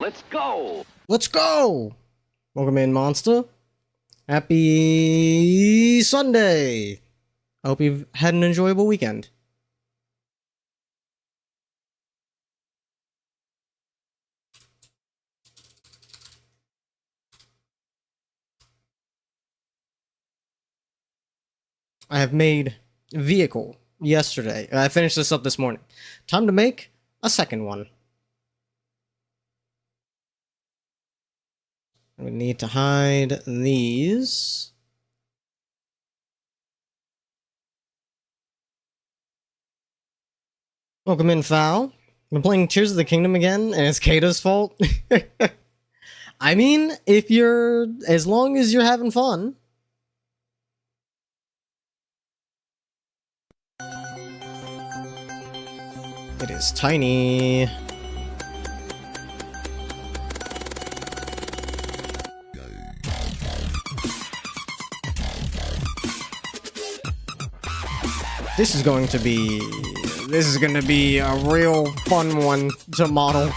Let's go! Let's go! Welcome in, monster. Happy Sunday! I hope you've had an enjoyable weekend. I have made vehicle yesterday. I finished this up this morning. Time to make a second one. We need to hide these. Welcome in, Foul. Been playing Tears of the Kingdom again, and it's Kata's fault. I mean, as long as you're having fun. It is tiny. This is going to be a real fun one to model.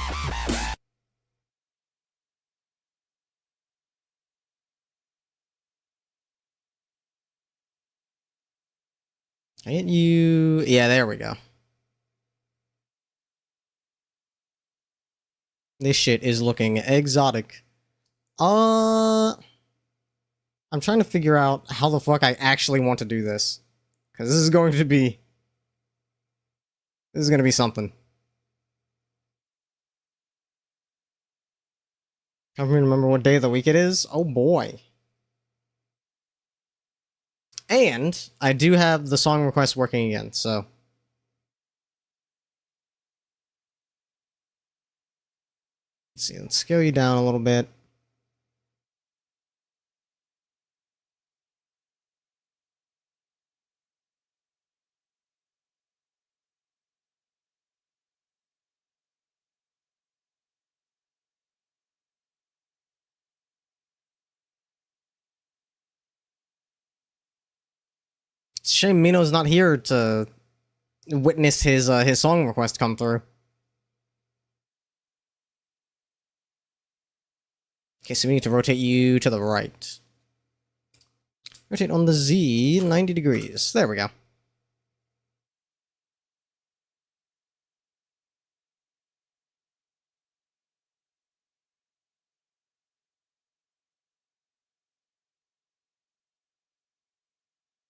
I hit you. Yeah, there we go. This shit is looking exotic. I'm trying to figure out how the fuck I actually want to do this. Because this is going to be something. I don't even remember what day of the week it is. Oh boy. And I do have the song request working again, so. Let's see, let's scale you down a little bit. It's a shame Mino's not here to witness his song request come through. Okay, so we need to rotate you to the right. Rotate on the Z 90 degrees. There we go.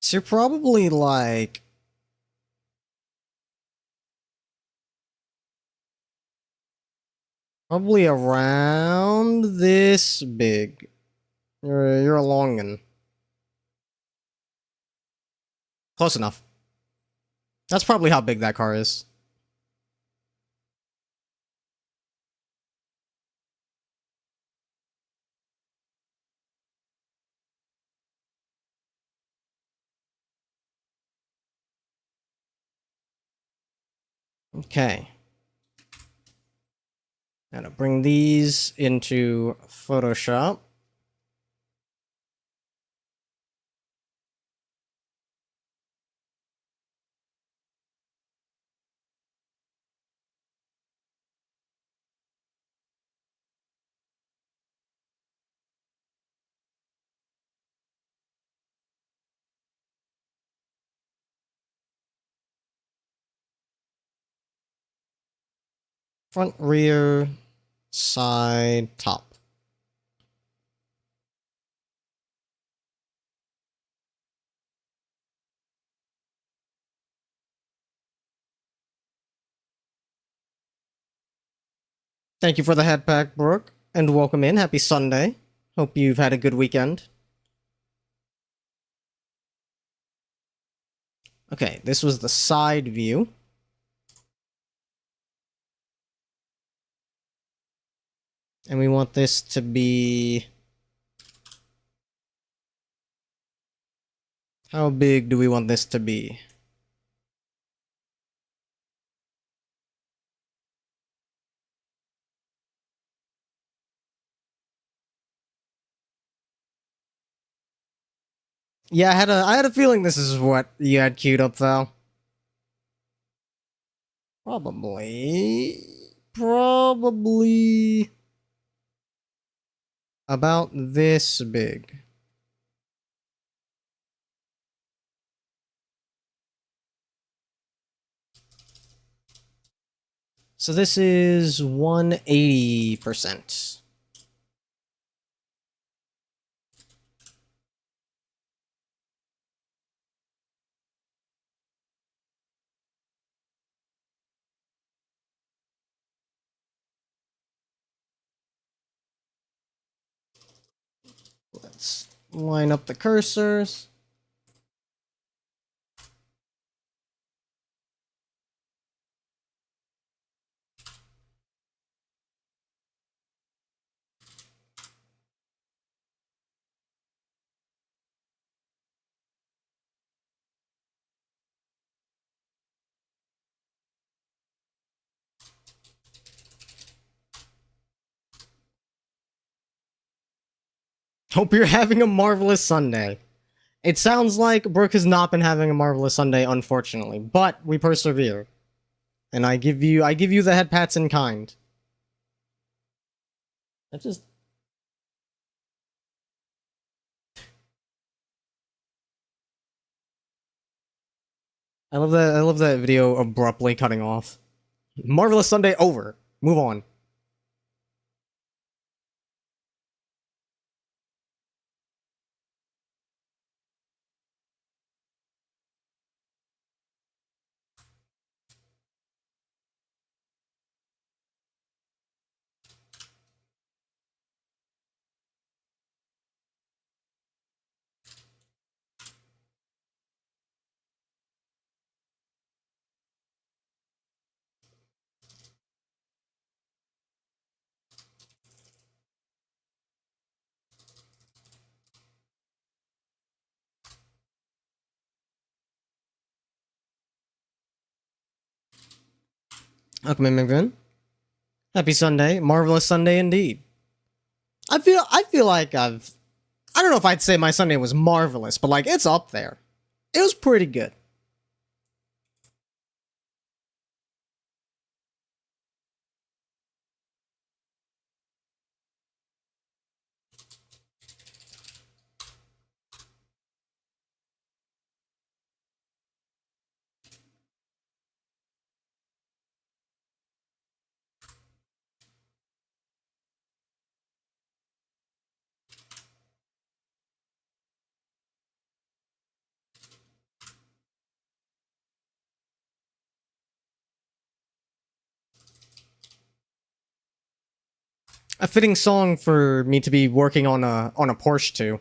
So you're probably like... probably around this big. You're a longin'. Close enough. That's probably how big that car is. Okay. Now to bring these into Photoshop. Front, rear, side, top. Thank you for the head pack, Brooke, and welcome in. Happy Sunday. Hope you've had a good weekend. Okay, this was the side view. And we want this to be... how big do we want this to be? Yeah, I had a feeling this is what you had queued up, Val. Probably. About this big. So this is 180%. Let's line up the cursors. Hope you're having a marvelous Sunday. It sounds like Brooke has not been having a marvelous Sunday, unfortunately, but we persevere. And I give you the head pats in kind. I just I love that video abruptly cutting off. Marvelous Sunday over. Move on. Welcome in, McVin. Happy Sunday. Marvelous Sunday indeed. I feel like I don't know if I'd say my Sunday was marvelous, but like it's up there. It was pretty good. A fitting song for me to be working on a Porsche too.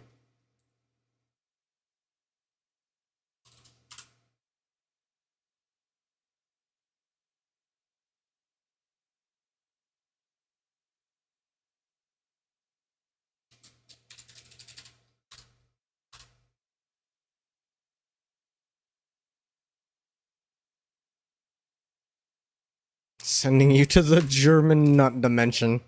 Sending you to the German nut dimension.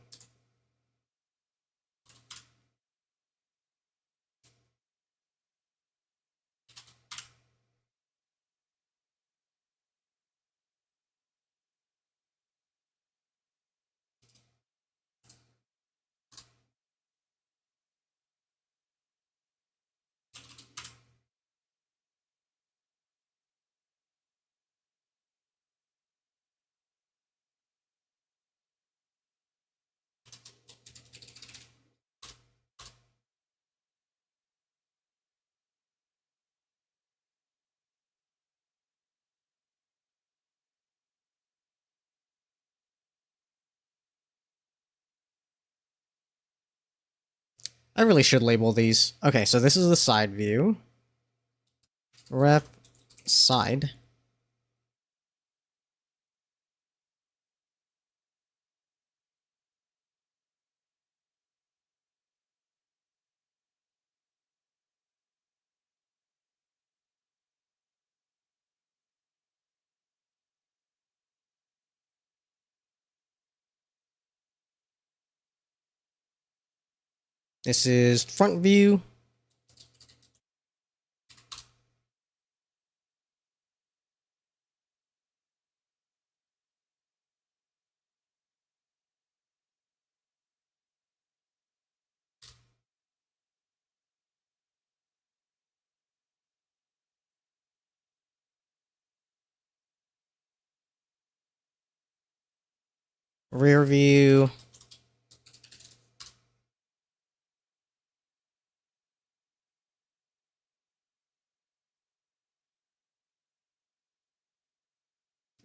I really should label these. Okay, so this is the side view. Rep side. This is front view. Rear view.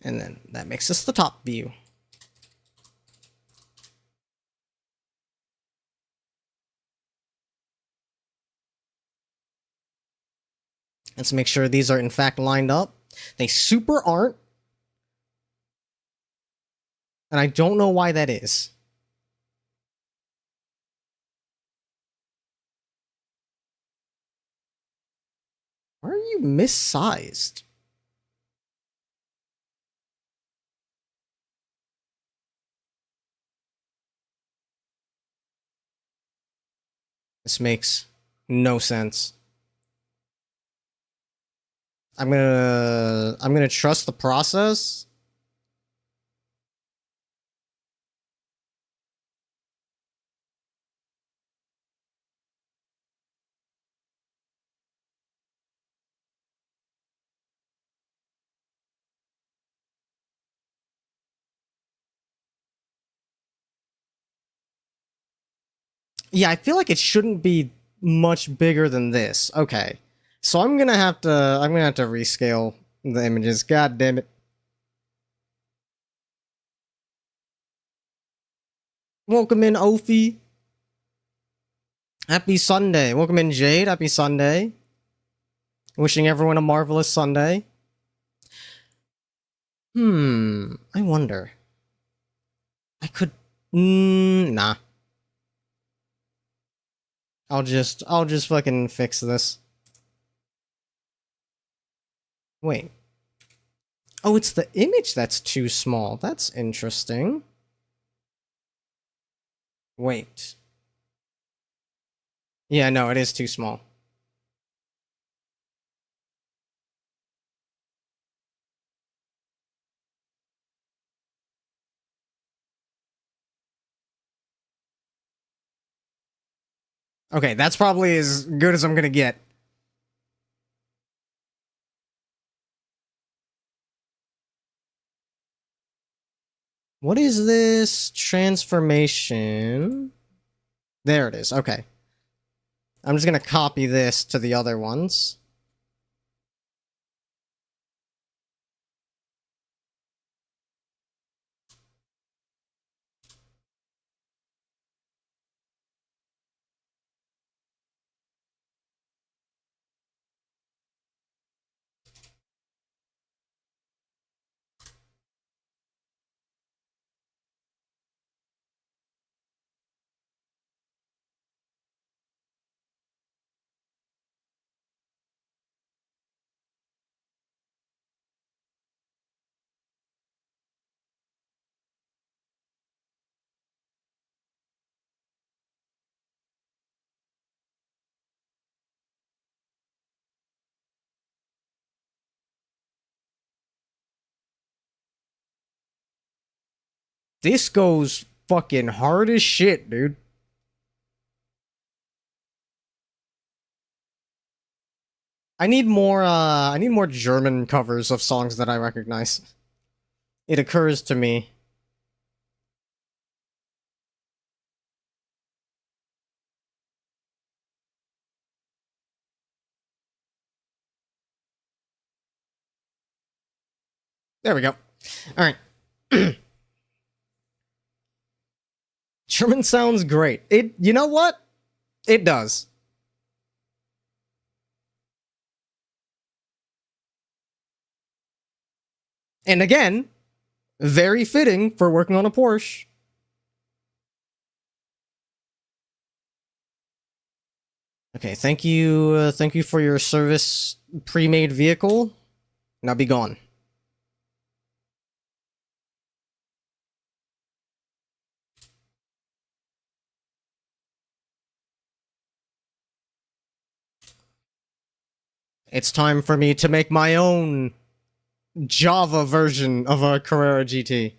And then that makes us the top view. Let's make sure these are in fact lined up. They super aren't. And I don't know why that is. Why are you missized? This makes no sense. I'm gonna trust the process. Yeah, I feel like it shouldn't be much bigger than this. Okay. So I'm gonna have to rescale the images. God damn it. Welcome in, Ophi. Happy Sunday. Welcome in, Jade. Happy Sunday. Wishing everyone a marvelous Sunday. I wonder. I could... nah. I'll just fucking fix this. Wait. Oh, it's the image that's too small. That's interesting. Wait. Yeah, no, it is too small. Okay, that's probably as good as I'm gonna get. What is this transformation? There it is. Okay. I'm just gonna copy this to the other ones. This goes fucking hard as shit, dude. I need more German covers of songs that I recognize. It occurs to me. There we go. Alright. German sounds great. You know what? It does. And again, very fitting for working on a Porsche. Okay, thank you for your service pre-made vehicle. Now be gone. It's time for me to make my own Java version of a Carrera GT.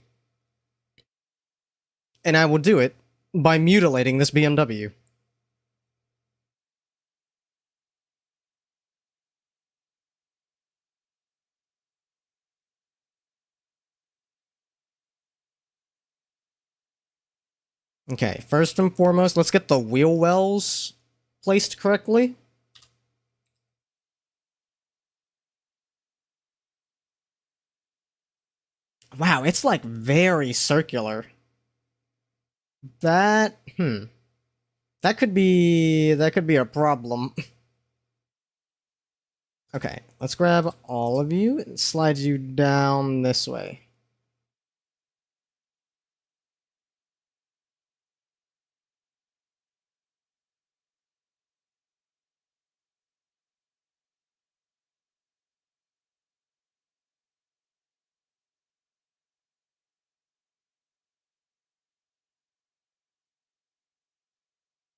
And I will do it by mutilating this BMW. Okay, first and foremost, let's get the wheel wells placed correctly. Wow, it's like very circular. That, that could be a problem. Okay, let's grab all of you and slide you down this way.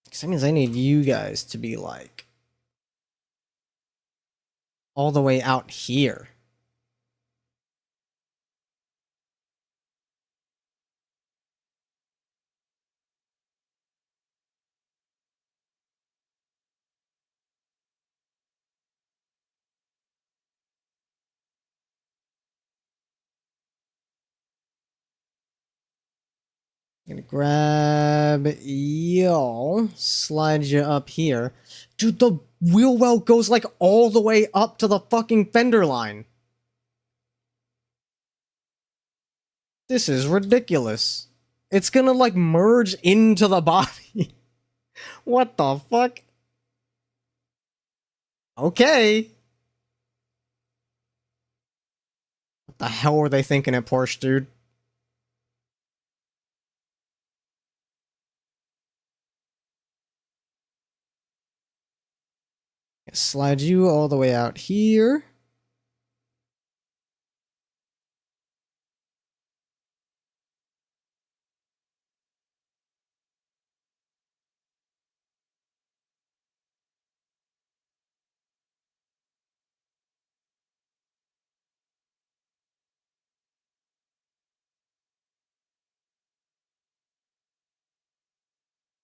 Because that means I need you guys to be like all the way out here. I'm gonna grab y'all, slide you up here. Dude, the wheel well goes like all the way up to the fucking fender line. This is ridiculous. It's gonna like merge into the body. What the fuck? Okay. What the hell were they thinking at Porsche, dude? Slide you all the way out here.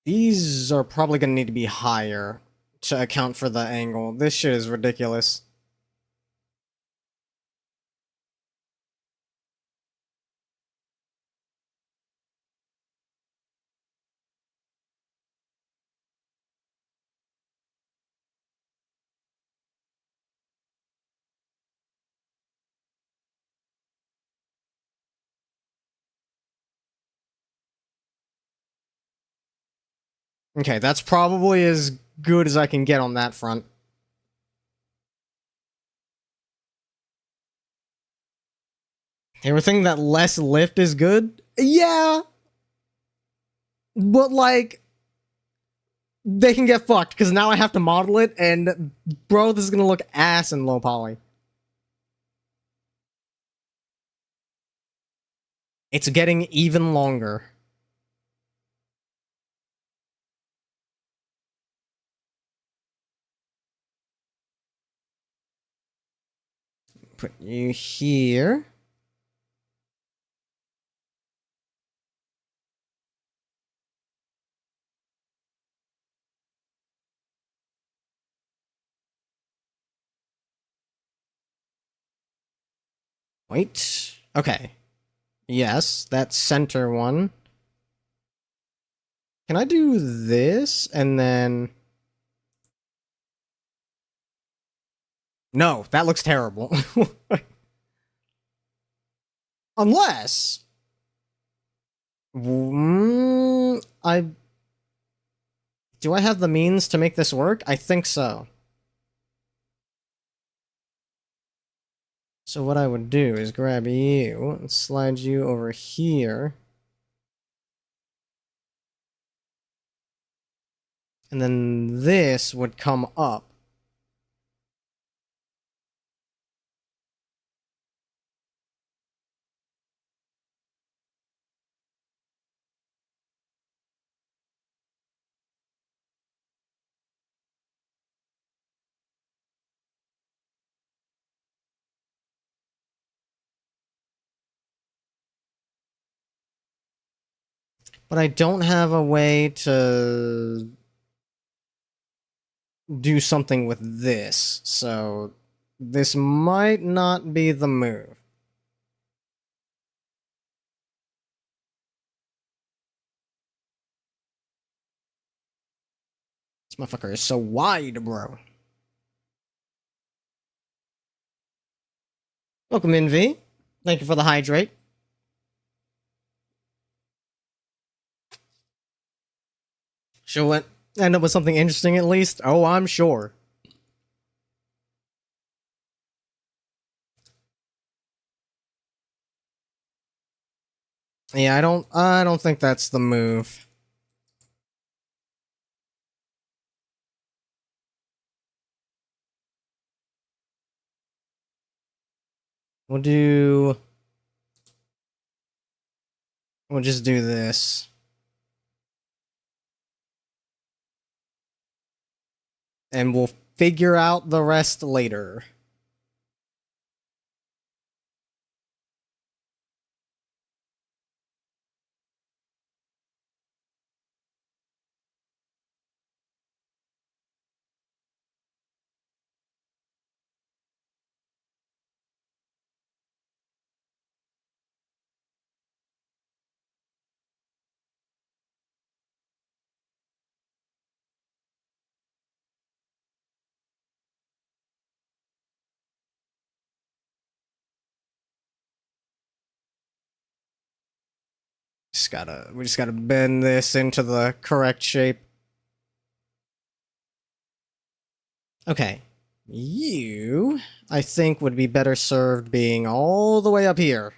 These are probably gonna need to be higher to account for the angle. This shit is ridiculous. Okay, that's probably as good as I can get on that front. Everything that less lift is good? Yeah! But, like, they can get fucked, because now I have to model it, and, bro, this is gonna look ass in low poly. It's getting even longer. Put you here. Wait. Okay. Yes, that center one. Can I do this and then... No, that looks terrible. Unless... I... Do I have the means to make this work? I think so. So what I would do is grab you and slide you over here. And then this would come up. But I don't have a way to do something with this, so this might not be the move. motherfucker is so wide, bro. Welcome in, V. Thank you for the hydrate. She'll end up with something interesting at least. Oh, I'm sure. Yeah, I don't think that's the move. We'll just do this. And we'll figure out the rest later. We just gotta bend this into the correct shape. Okay. You, I think, would be better served being all the way up here.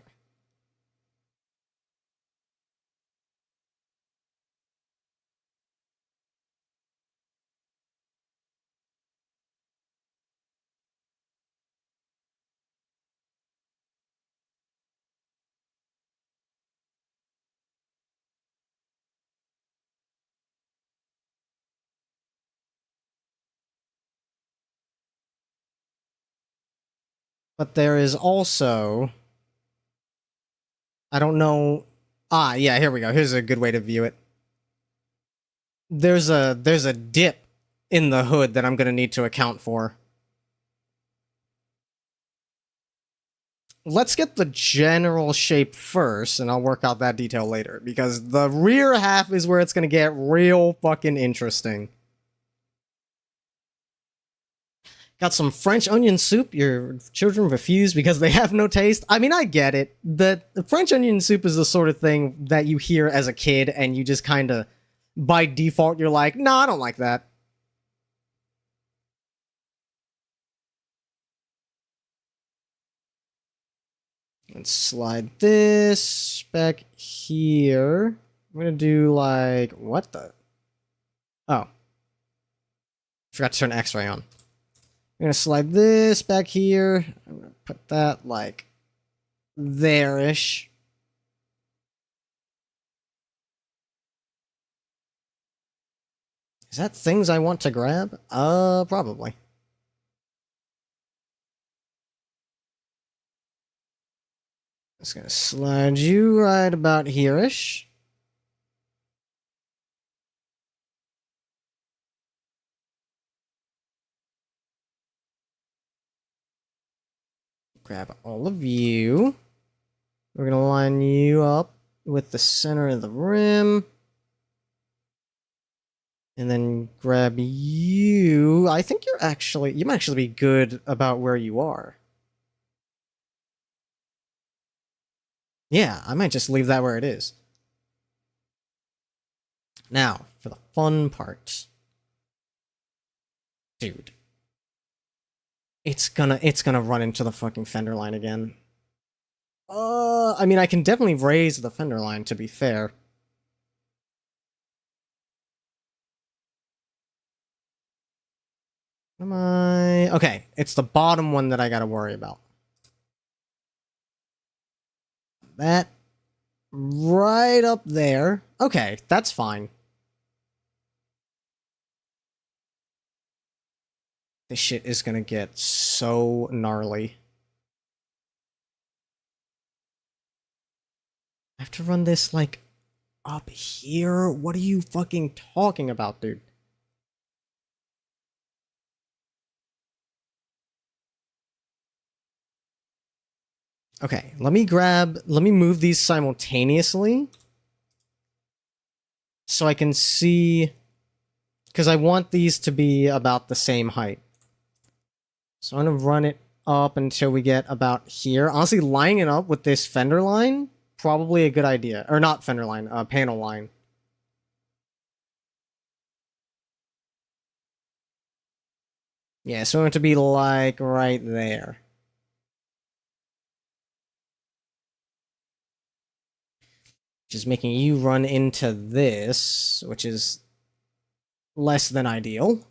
But there is also... I don't know... Ah, yeah, here we go. Here's a good way to view it. There's a dip in the hood that I'm gonna need to account for. Let's get the general shape first, and I'll work out that detail later, because the rear half is where it's gonna get real fucking interesting. Got some French onion soup your children refuse because they have no taste. I mean, I get it. The French onion soup is the sort of thing that you hear as a kid, and you just kind of, by default, you're like, no, I don't like that. Let's slide this back here. I'm gonna do like, what the? Oh. Forgot to turn X-ray on. I'm gonna slide this back here. I'm gonna put that like there-ish. Is that things I want to grab? Probably. Just gonna slide you right about here-ish. Grab all of you. We're gonna line you up with the center of the rim. And then grab you. I think you might actually be good about where you are. Yeah, I might just leave that where it is. Now, for the fun part. Dude. It's gonna run into the fucking fender line again. I mean, I can definitely raise the fender line, to be fair. Okay, it's the bottom one that I gotta worry about. That right up there. Okay, that's fine. This shit is gonna get so gnarly. I have to run this, like, up here? What are you fucking talking about, dude? Okay, let me move these simultaneously so I can see because I want these to be about the same height. So I'm going to run it up until we get about here. Honestly, lining it up with this fender line, probably a good idea. Or not fender line, panel line. Yeah, so I want it to be like right there. Just making you run into this, which is less than ideal.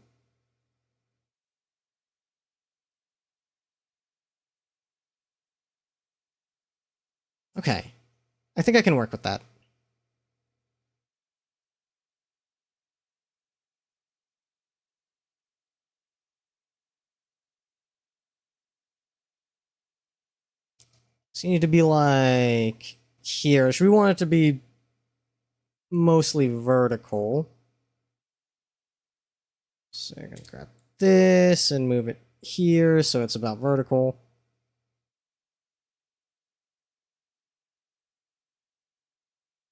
Okay. I think I can work with that. So you need to be like here. So we want it to be mostly vertical. So I'm gonna grab this and move it here so it's about vertical.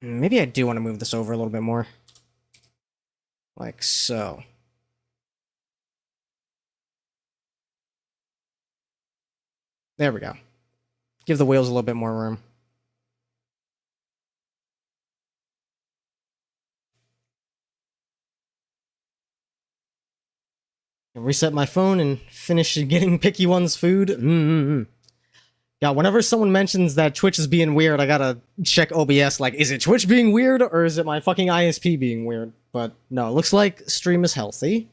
Maybe I do want to move this over a little bit more. Like so. There we go. Give the wheels a little bit more room. Reset my phone and finish getting Picky One's food. Yeah, whenever someone mentions that Twitch is being weird, I gotta check OBS, like, is it Twitch being weird, or is it my fucking ISP being weird? But no, it looks like stream is healthy.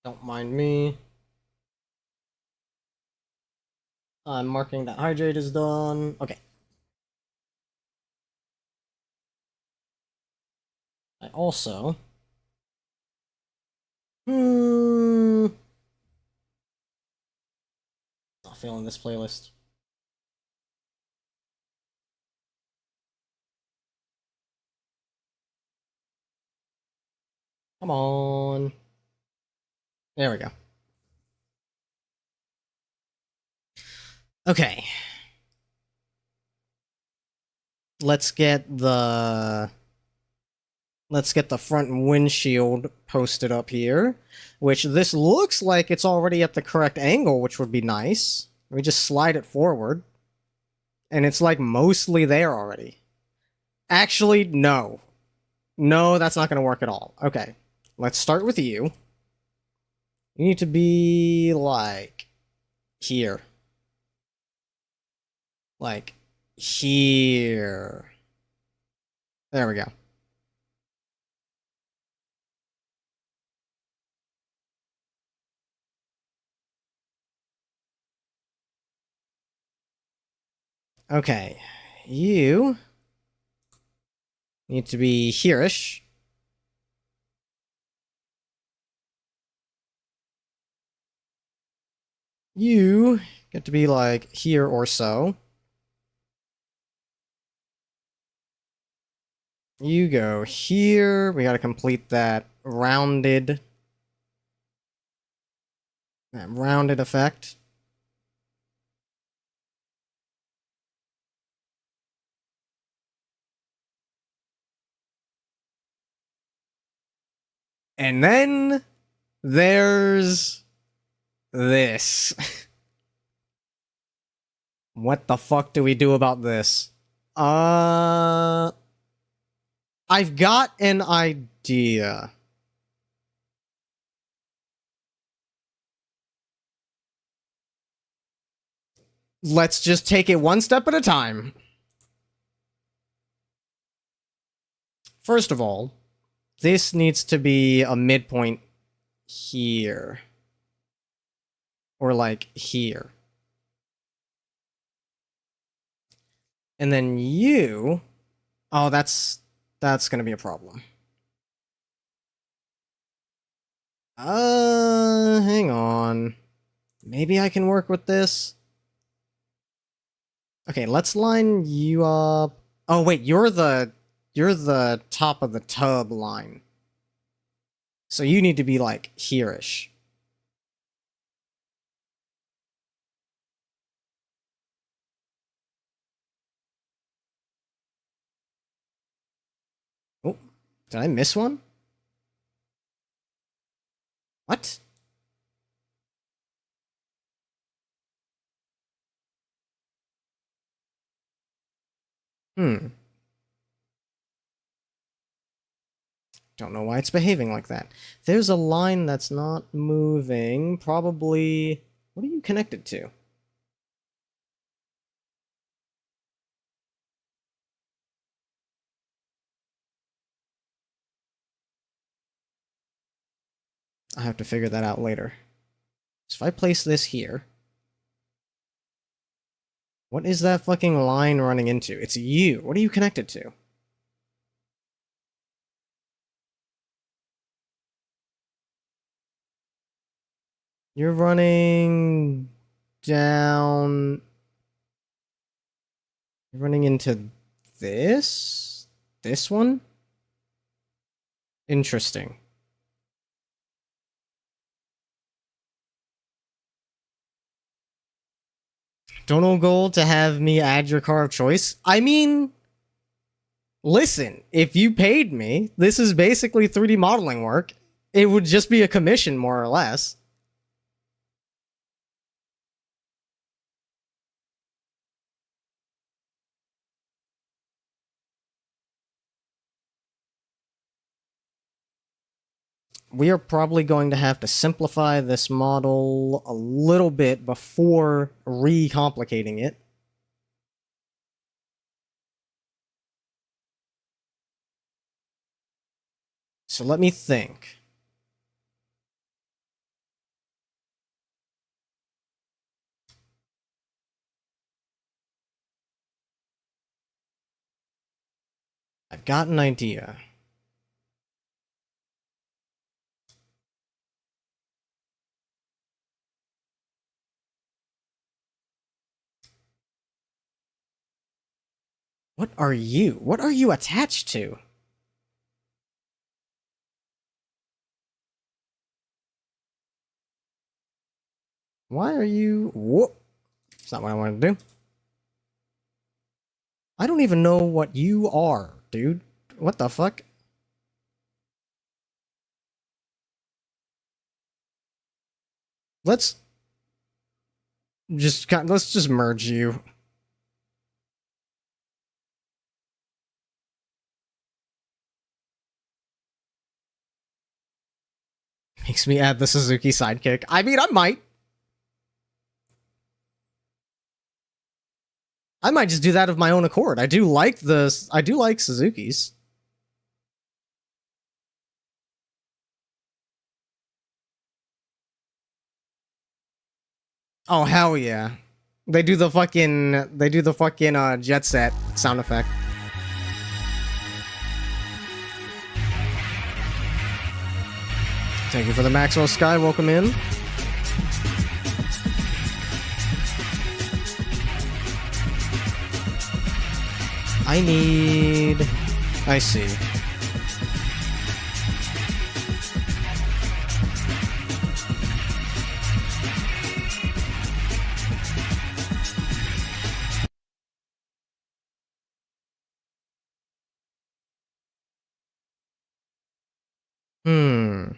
Don't mind me. I'm marking that hydrate is done. Okay. I also... not feeling this playlist. Come on. There we go. Okay. Let's get the front windshield posted up here, which this looks like it's already at the correct angle, which would be nice. We just slide it forward, and it's like mostly there already. Actually, no. No, that's not going to work at all. Okay, let's start with you. You need to be like here. Like here. There we go. Okay, you need to be here-ish. You get to be like here or so. You go here. We got to complete that rounded effect. And then there's this. What the fuck do we do about this? I've got an idea. Let's just take it one step at a time. First of all, this needs to be a midpoint here. Or like here. And then you... Oh, that's gonna be a problem. Hang on. Maybe I can work with this. Okay, let's line you up. Oh wait, you're the top of the tub line. So you need to be like here-ish. Oh, did I miss one? What? Hmm. Don't know why it's behaving like that. There's a line that's not moving. Probably... What are you connected to? I have to figure that out later. So if I place this here... What is that fucking line running into? It's you. What are you connected to? You're running down... You're running into this? This one? Interesting. Dono goal to have me add your car of choice? I mean... Listen, if you paid me, this is basically 3D modeling work. It would just be a commission, more or less. We are probably going to have to simplify this model a little bit before re-complicating it. So let me think. I've got an idea. What are you? What are you attached to? Why are you... Whoop. It's not what I wanted to do. I don't even know what you are, dude. What the fuck? Let's just merge you. Makes me add the Suzuki sidekick. I mean, I might. I might just do that of my own accord. I do like Suzuki's. Oh hell yeah. They do the fucking jet set sound effect. Thank you for the Maxwell Sky, welcome in. I see. Hmm.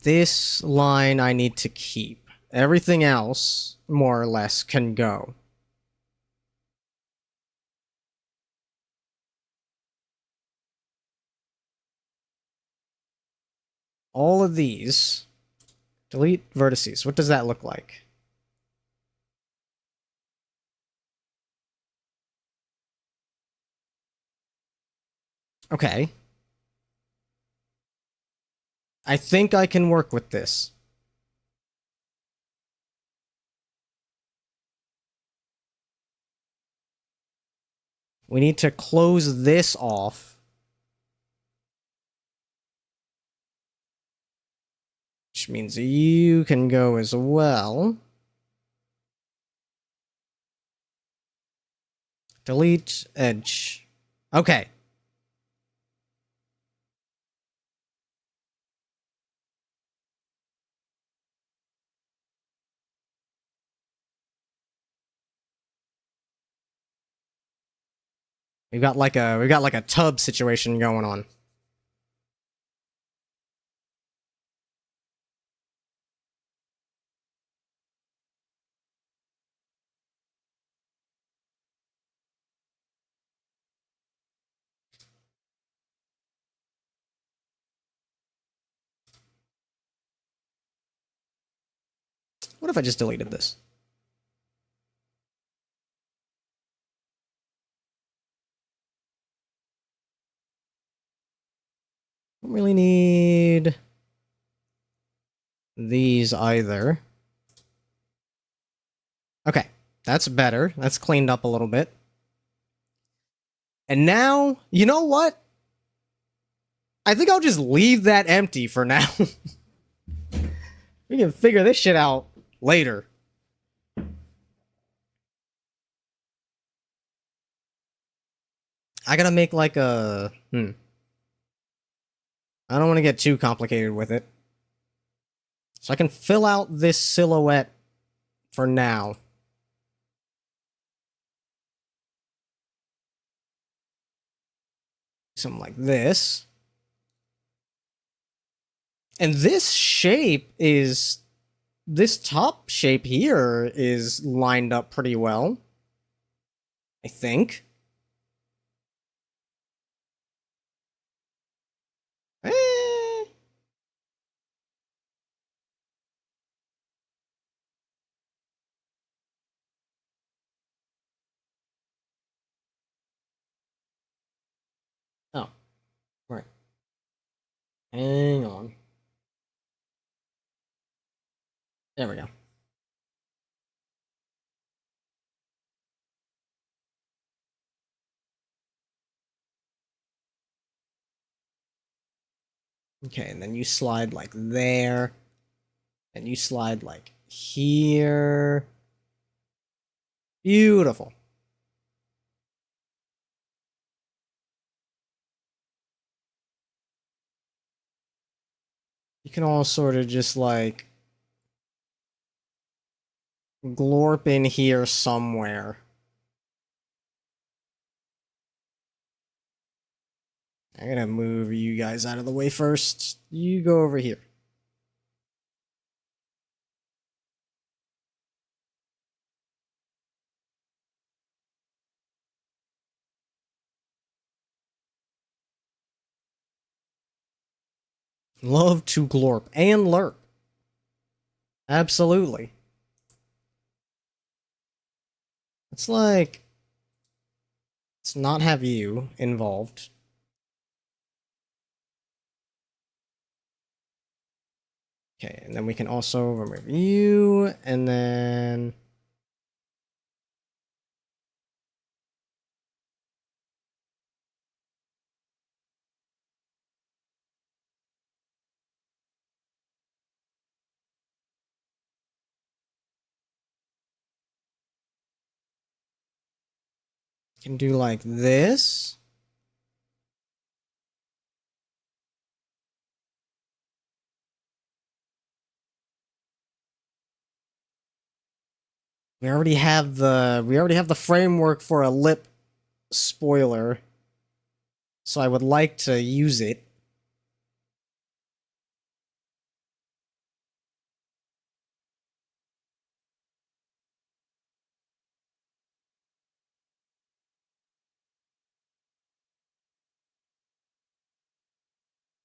This line I need to keep. Everything else, more or less, can go. All of these Delete vertices. What does that look like? Okay. I think I can work with this. We need to close this off. Which means you can go as well. Delete edge. Okay. We've got like a tub situation going on. What if I just deleted this? Don't really need these either. Okay, that's better. That's cleaned up a little bit. And now, you know what? I think I'll just leave that empty for now. We can figure this shit out later. I gotta make like a... I don't want to get too complicated with it. So I can fill out this silhouette for now. Something like this. And this shape is... This top shape here is lined up pretty well. I think. Eh. Oh. Right. Hang on. There we go. Okay, and then you slide like there. And you slide like here. Beautiful. You can all sort of just like glorp in here somewhere. I'm gonna move you guys out of the way first. You go over here. Love to glorp and lurp. Absolutely. It's like... Let's not have you involved. Okay, and then we can also remove you, and then... Can do like this. We already have the framework for a lip spoiler. So I would like to use it.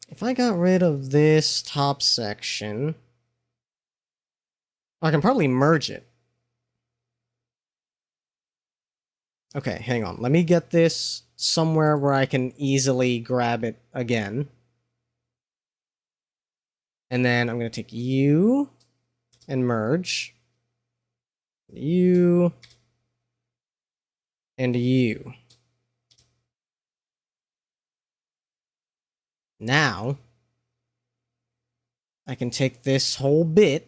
If I got rid of this top section, I can probably merge it. Okay, hang on. Let me get this somewhere where I can easily grab it again. And then I'm going to take you and merge. You and you. Now, I can take this whole bit,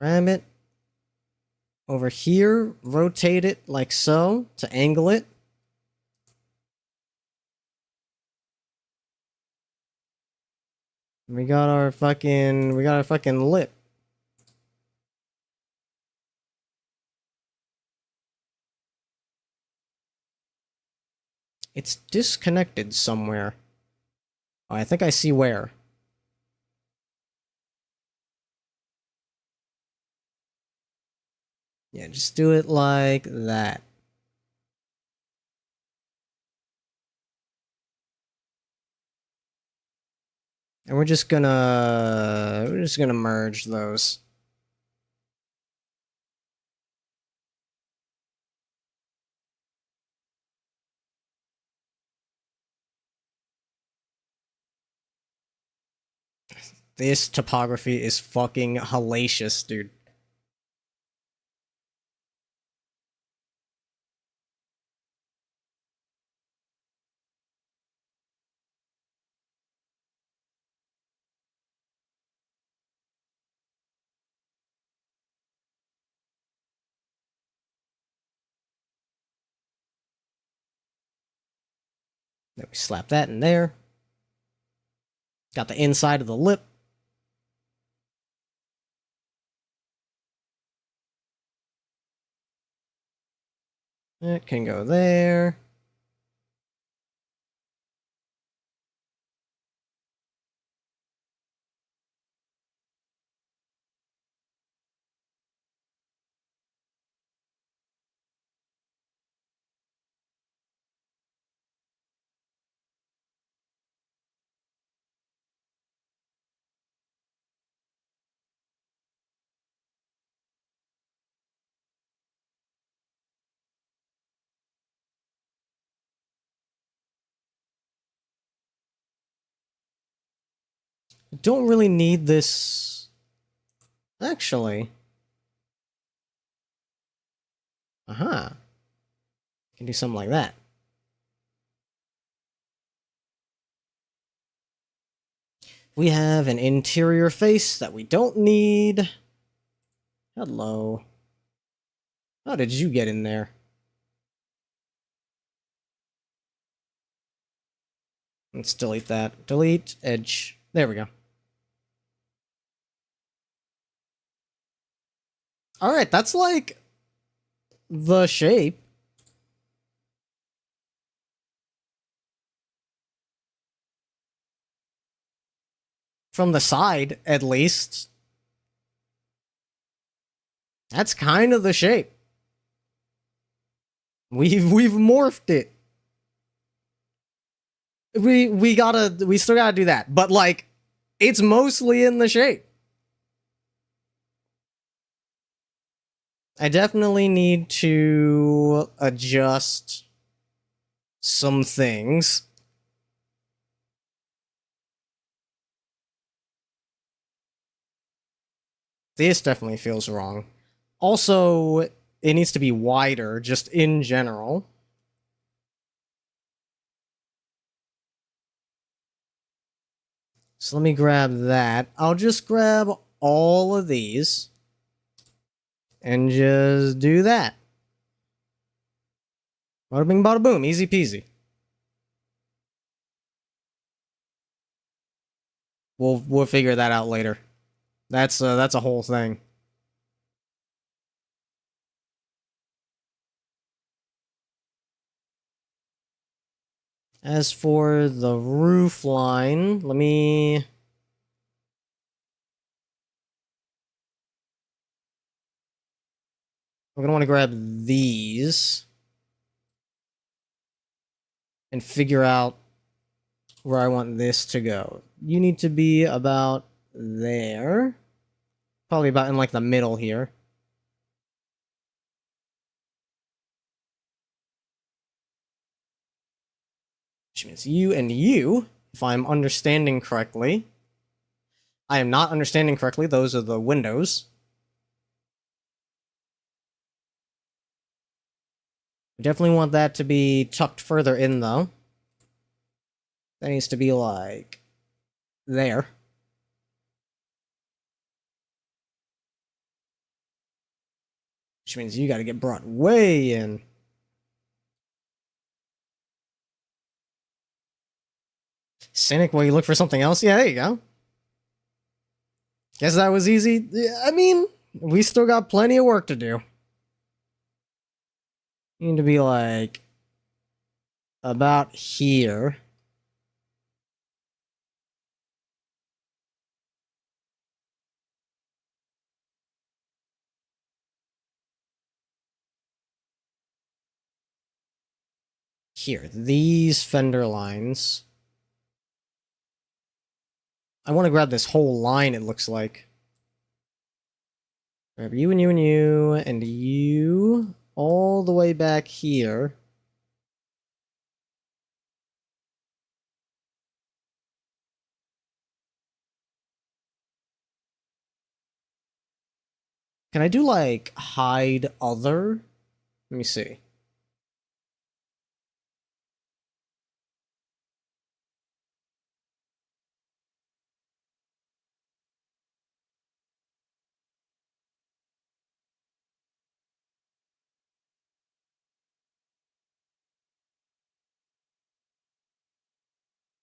grab it over here, rotate it like so to angle it. We got our fucking lip. It's disconnected somewhere. Oh, I think I see where. Yeah, just do it like that. And we're just gonna merge those. This topography is fucking hellacious, dude. Then we slap that in there. Got the inside of the lip. It can go there. Don't really need this. Actually. Uh-huh. Can do something like that. We have an interior face that we don't need. Hello. How did you get in there? Let's delete that. Delete edge. There we go. Alright, that's like the shape. From the side, at least. That's kind of the shape. We've morphed it. We still gotta do that. But like, it's mostly in the shape. I definitely need to adjust some things. This definitely feels wrong. Also, it needs to be wider, just in general. So let me grab that. I'll just grab all of these. And just do that. Bada bing, bada boom. Easy peasy. We'll figure that out later. That's a whole thing. As for the roof line, let me... I'm gonna want to grab these and figure out where I want this to go. You need to be about there. Probably about in, like, the middle here. Which means you and you, if I'm understanding correctly. I am not understanding correctly. Those are the windows. We definitely want that to be tucked further in, though. That needs to be, like, there. Which means you gotta get brought way in. Cynic, while you look for something else? Yeah, there you go. Guess that was easy. I mean, we still got plenty of work to do. You need to be, like, about here. Here, these fender lines. I want to grab this whole line, it looks like. Grab you and you and you, and you, all the way back here. Can I do, like, hide other? Let me see.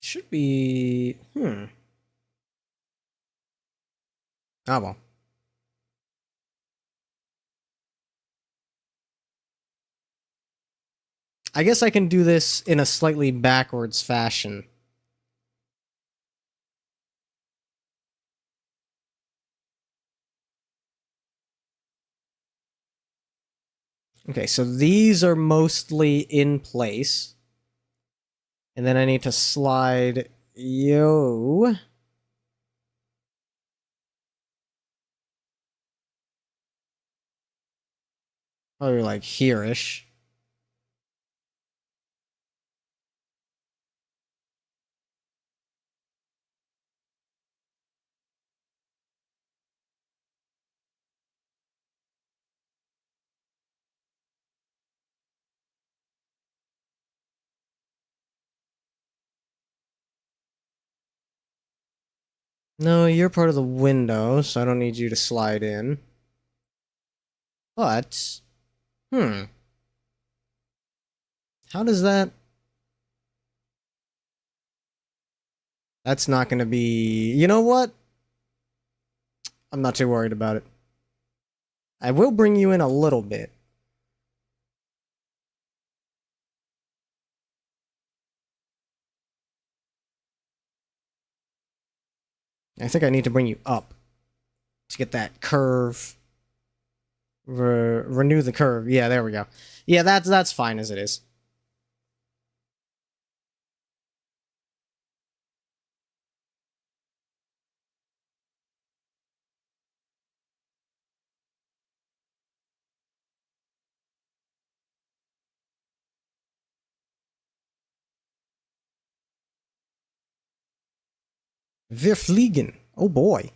Should be... Ah, well. I guess I can do this in a slightly backwards fashion. Okay, so these are mostly in place. And then I need to slide yo. Probably like here-ish. No, you're part of the window, so I don't need you to slide in. But, how does that... That's not gonna be... You know what? I'm not too worried about it. I will bring you in a little bit. I think I need to bring you up to get that curve. Renew the curve. Yeah, there we go. Yeah, that's fine as it is. Wir fliegen. Oh boy.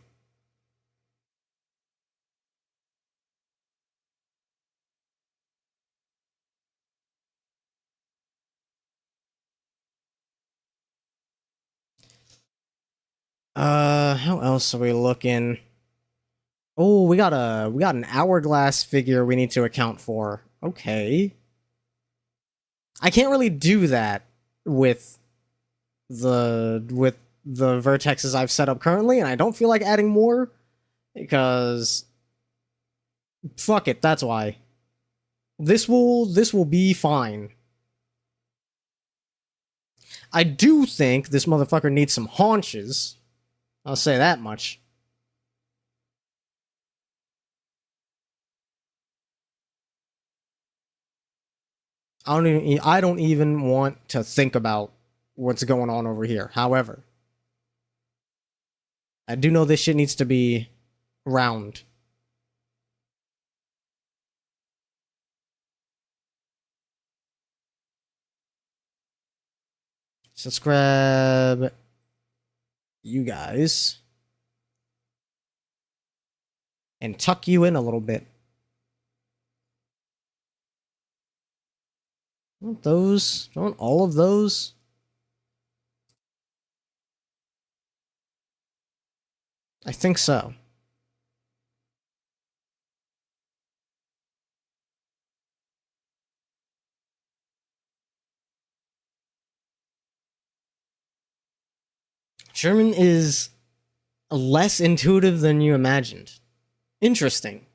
How else are we looking? Oh, we got an hourglass figure we need to account for. Okay. I can't really do that with the vertexes I've set up currently, and I don't feel like adding more because fuck it, that's why. This will be fine. I do think this motherfucker needs some haunches. I'll say that much. I don't even want to think about what's going on over here. However, I do know this shit needs to be round. So let's grab you guys and tuck you in a little bit. Want those? Don't want all of those? I think so. German is less intuitive than you imagined. Interesting.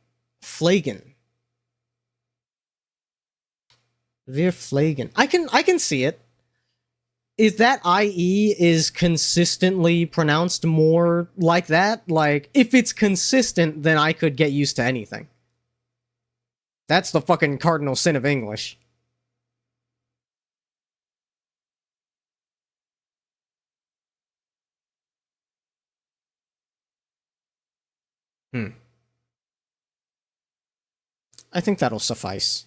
Flagen. Wir Flagen. I can see it. Is that IE is consistently pronounced more like that? Like, if it's consistent, then I could get used to anything. That's the fucking cardinal sin of English. I think that'll suffice.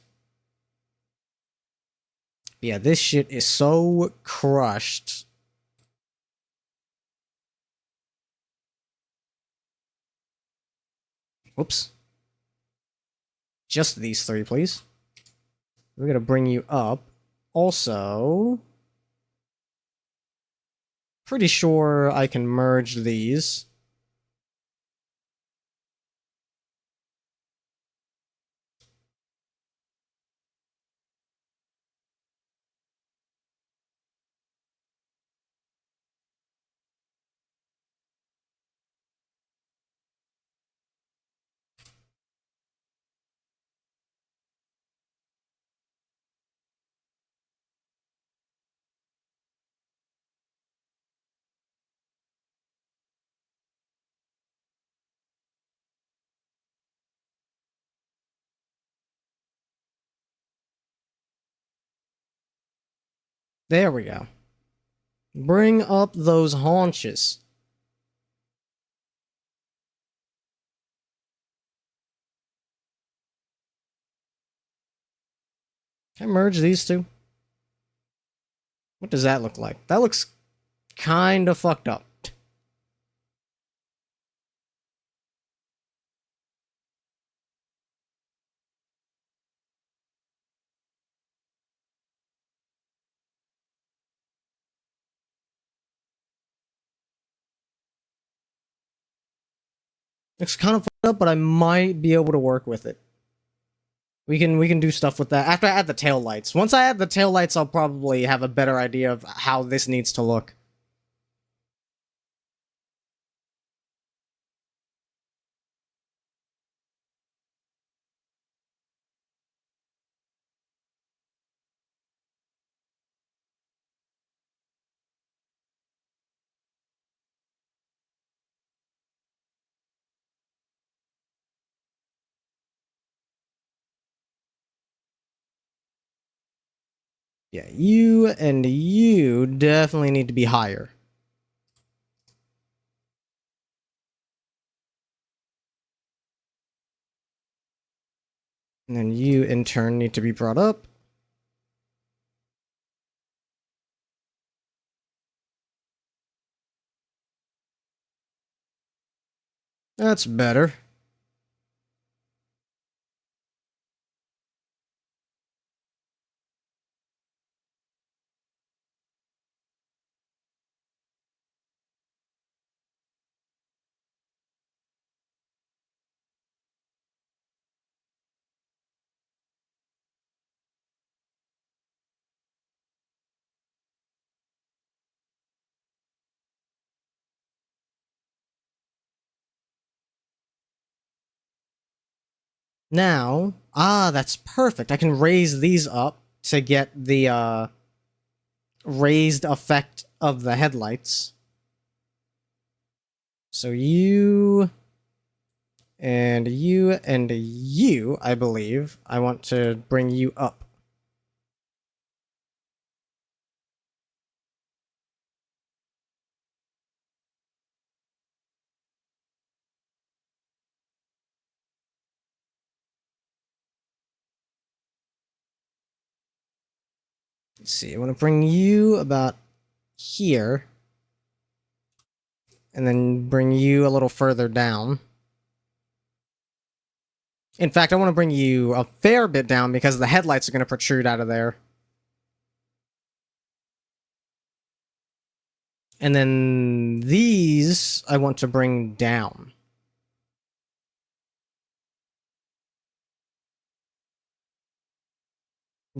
Yeah, this shit is so crushed. Whoops. Just these three, please. We're gonna bring you up. Also, pretty sure I can merge these. There we go. Bring up those haunches. Can I merge these two? What does that look like? That looks kind of fucked up. Looks kind of fucked up, but I might be able to work with it. We can do stuff with that after I add the tail lights. Once I add the tail lights, I'll probably have a better idea of how this needs to look. Yeah, you and you definitely need to be higher. And then you, in turn, need to be brought up. That's better. Now, that's perfect. I can raise these up to get the, raised effect of the headlights. So you and you and you, I believe, I want to bring you up. Let's see, I want to bring you about here. And then bring you a little further down. In fact, I want to bring you a fair bit down because the headlights are going to protrude out of there. And then these I want to bring down.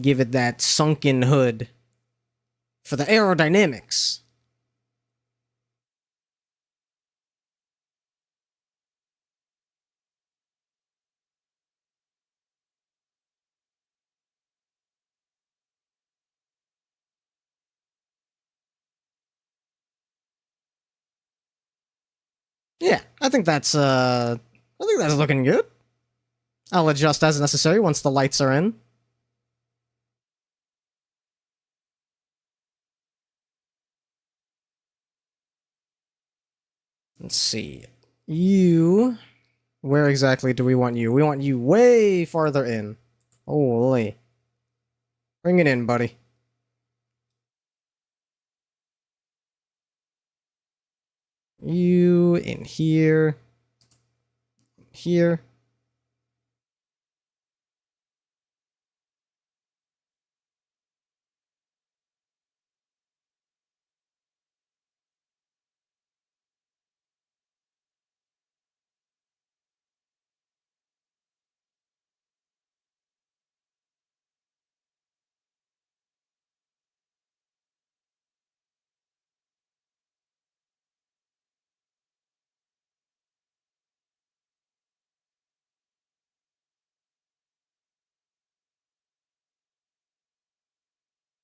Give it that sunken hood for the aerodynamics. Yeah, I think that's looking good. I'll adjust as necessary once the lights are in. Let's see. You... Where exactly do we want you? We want you way farther in. Holy. Bring it in, buddy. You in here. Here.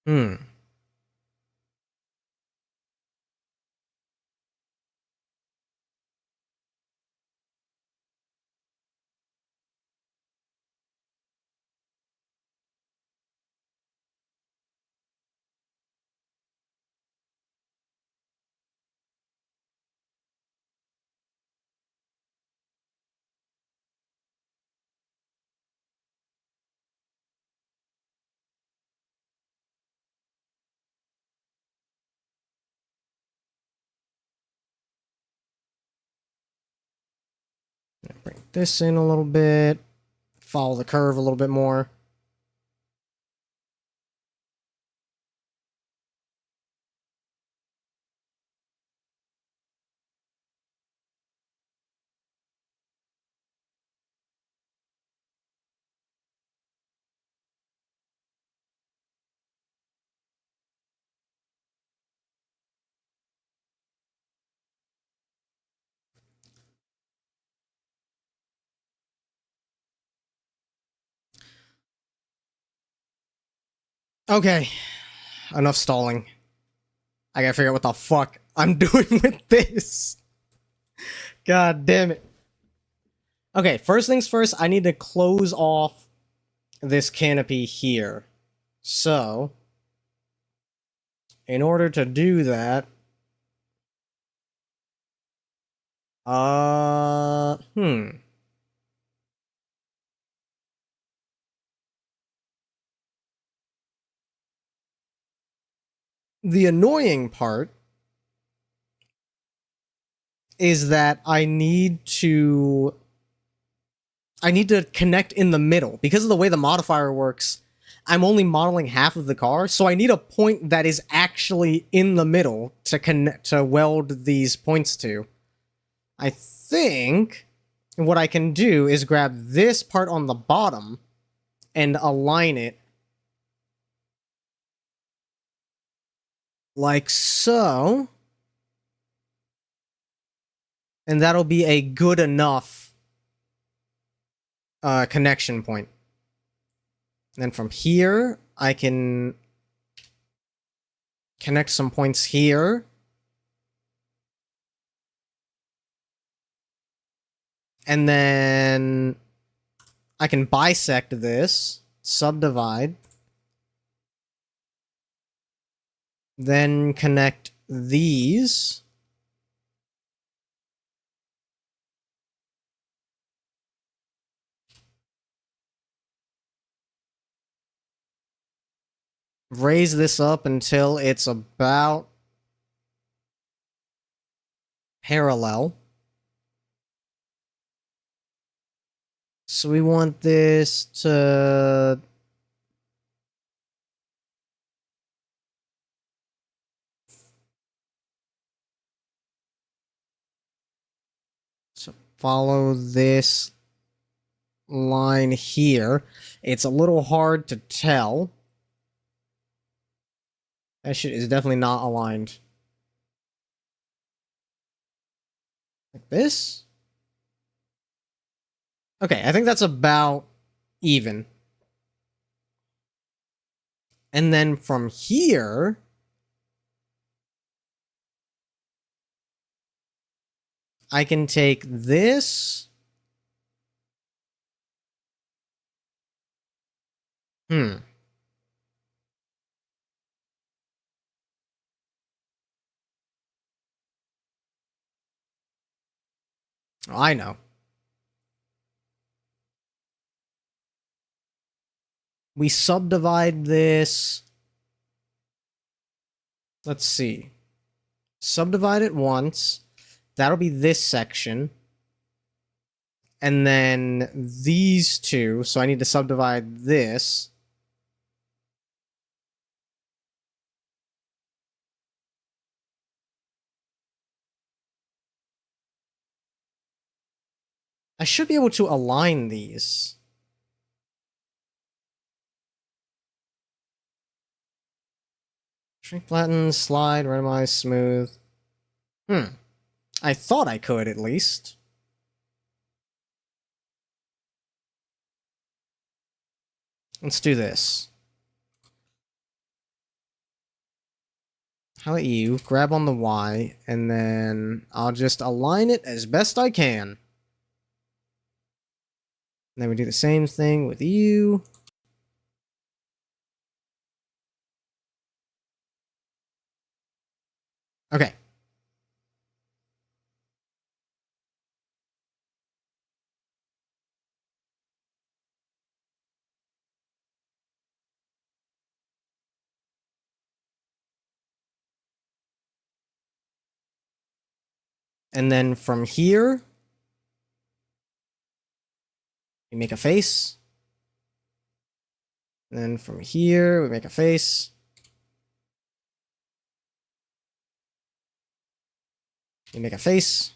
Hmm. Bring this in a little bit. Follow the curve a little bit more. Okay. Enough stalling. I gotta figure out what the fuck I'm doing with this. God damn it. Okay, first things first, I need to close off this canopy here. So, in order to do that, hmm. The annoying part is that I need to connect in the middle. Because of the way the modifier works, I'm only modeling half of the car, so I need a point that is actually in the middle to weld these points to. I think what I can do is grab this part on the bottom and align it like so. And that'll be a good enough connection point. And then from here, I can connect some points here. And then I can bisect this, subdivide, then connect these. raise this up until it's about parallel. So we want this to... So follow this line here. It's a little hard to tell. That shit is definitely not aligned. Like this? Okay, I think that's about even. And then from here, I can take this. I know. We subdivide this. Let's see. Subdivide it once. That'll be this section. And then these two. So I need to subdivide this. I should be able to align these. Shrink, flatten, slide, randomize, smooth. I thought I could, at least. Let's do this. How about you grab on the Y, and then I'll just align it as best I can. And then we do the same thing with you. Okay. And then from here, we make a face. And then from here, we make a face. We make a face.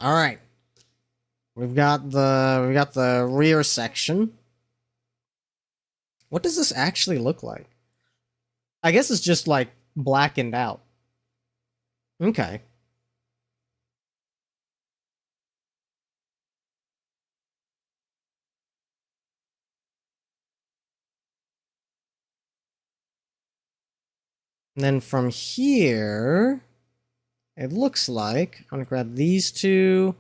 All right. We've got the rear section. What does this actually look like? I guess it's just like blackened out. Okay. And then from here, it looks like I'm gonna grab these two,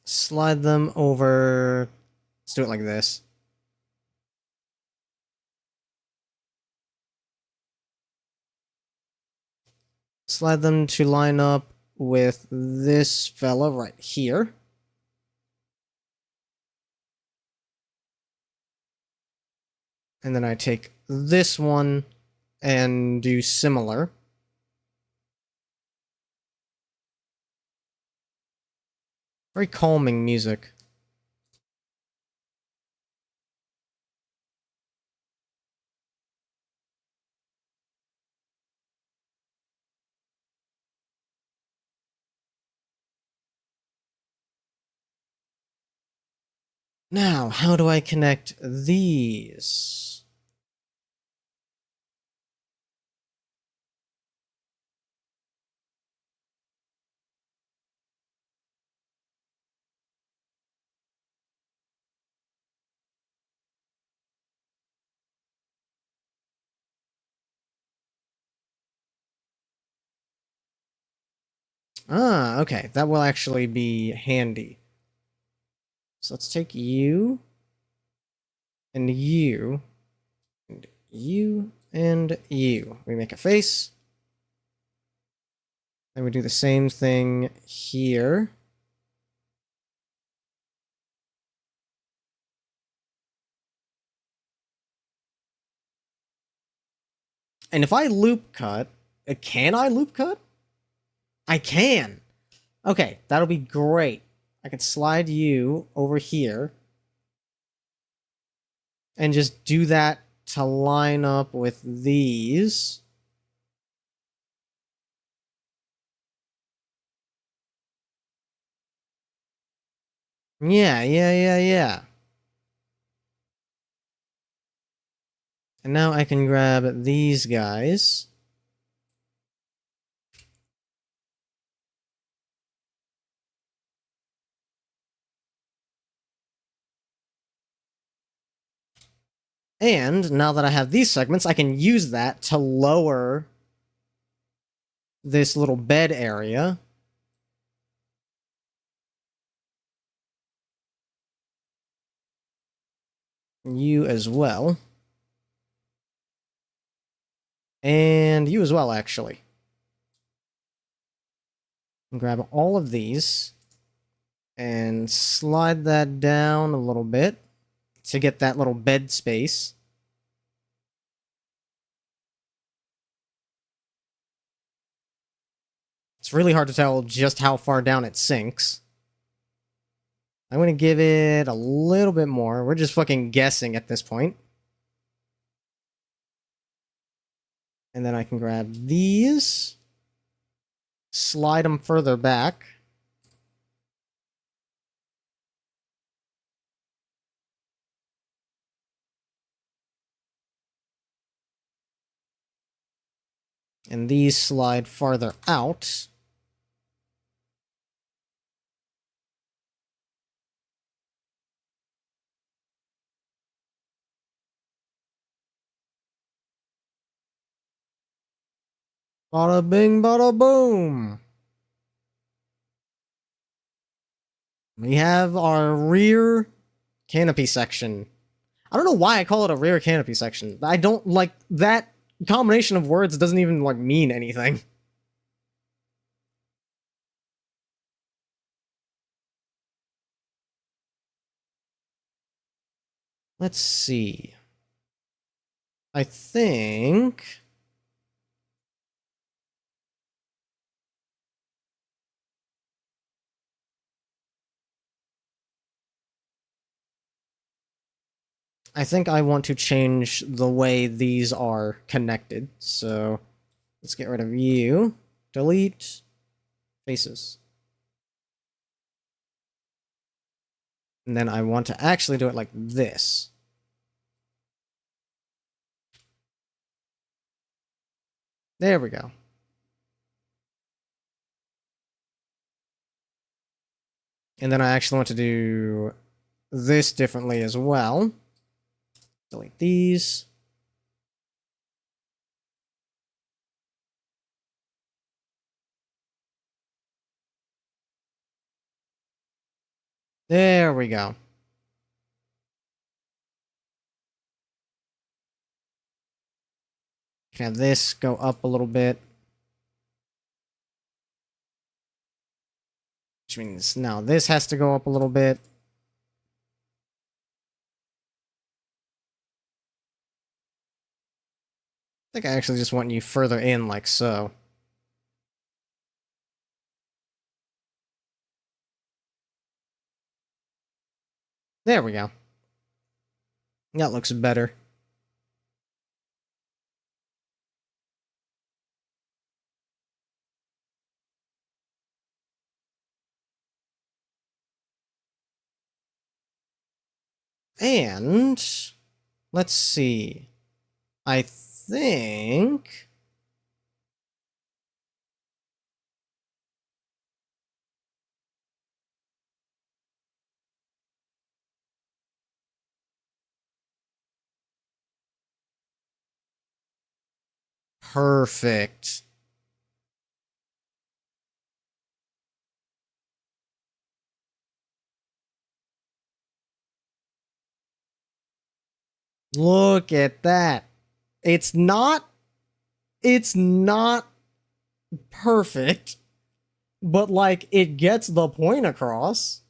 slide them over. Let's do it like this. Slide them to line up with this fella right here. And then I take this one and do similar. Very calming music. Now, how do I connect these? Ah, okay. That will actually be handy. So let's take you, and you, and you, and you. We make a face. And we do the same thing here. And if I loop cut, can I loop cut? I can. Okay, that'll be great. I can slide you over here and just do that to line up with these. Yeah. And now I can grab these guys. And now that I have these segments, I can use that to lower this little bed area. You as well. And you as well, actually. And grab all of these and slide that down a little bit to get that little bed space. It's really hard to tell just how far down it sinks. I'm going to give it a little bit more. We're just fucking guessing at this point. And then I can grab these, slide them further back. And these slide farther out. Bada bing, bada boom. We have our rear canopy section. I don't know why I call it a rear canopy section. I don't like that combination of words doesn't even like mean anything. Let's see. I think I want to change the way these are connected. So let's get rid of you. Delete faces. And then I want to actually do it like this. There we go. And then I actually want to do this differently as well. Delete these. There we go. Can have this go up a little bit. Which means now this has to go up a little bit. I think I actually just want you further in like so. There we go. That looks better. And let's see. I think perfect. Look at that. It's not perfect, but like it gets the point across.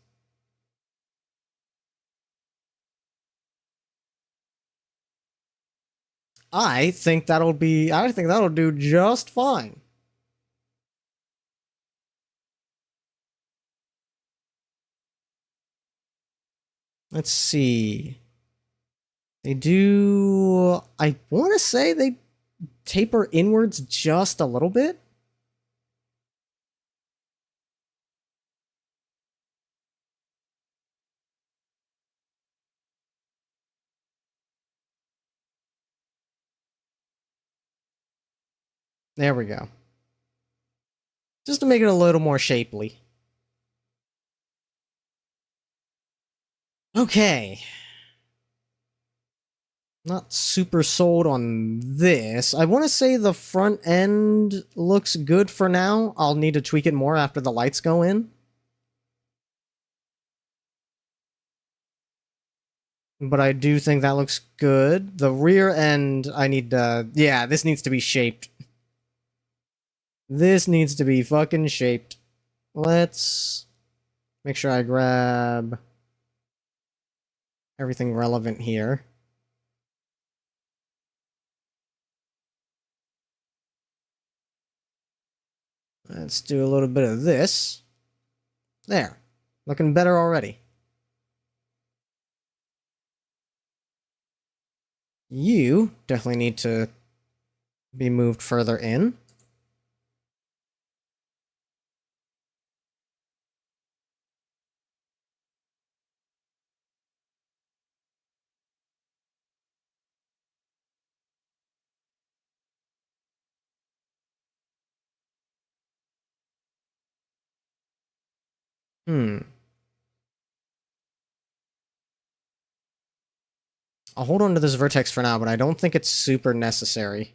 I think that'll do just fine. Let's see. They do, I want to say they taper inwards just a little bit. There we go. Just to make it a little more shapely. Okay. Not super sold on this. I want to say the front end looks good for now. I'll need to tweak it more after the lights go in. But I do think that looks good. The rear end, I need to... Yeah, this needs to be shaped. This needs to be fucking shaped. Let's make sure I grab everything relevant here. Let's do a little bit of this. There. Looking better already. You definitely need to be moved further in. I'll hold on to this vertex for now, but I don't think it's super necessary.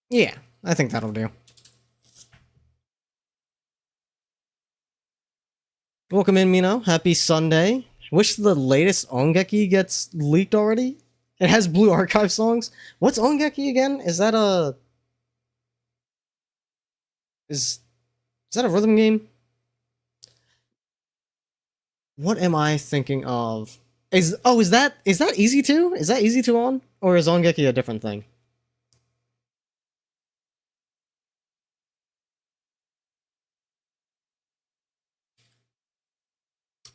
Yeah, I think that'll do. Welcome in, Mino. Happy Sunday. Wish the latest Ongeki gets leaked already. It has Blue Archive songs. What's Ongeki again? Is that a... Is that a rhythm game? What am I thinking of? Is that Easy 2? Is that Easy 2 on? Or is Ongeki a different thing?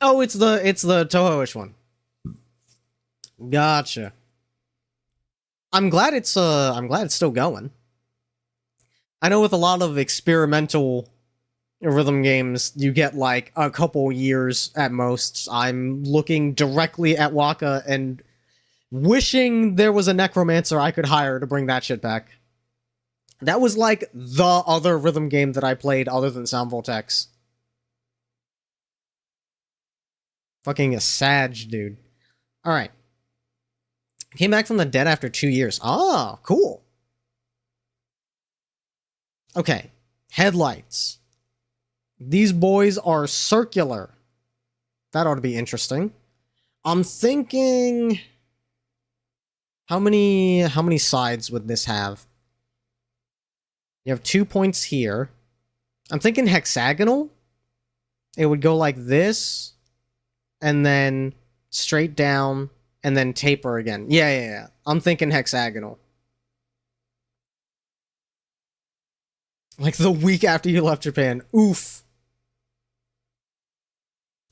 Oh, it's the Toho-ish one. Gotcha. I'm glad it's still going. I know with a lot of experimental rhythm games, you get like a couple years at most. I'm looking directly at Waka and wishing there was a necromancer I could hire to bring that shit back. That was like the other rhythm game that I played other than Sound Voltex. Fucking a Sag, dude. Alright. Came back from the dead after 2 years. Ah, cool. Okay. Headlights. These boys are circular. That ought to be interesting. I'm thinking... How many sides would this have? You have 2 points here. I'm thinking hexagonal. It would go like this, and then straight down, and then taper again. Yeah. I'm thinking hexagonal. Like the week after you left Japan. Oof.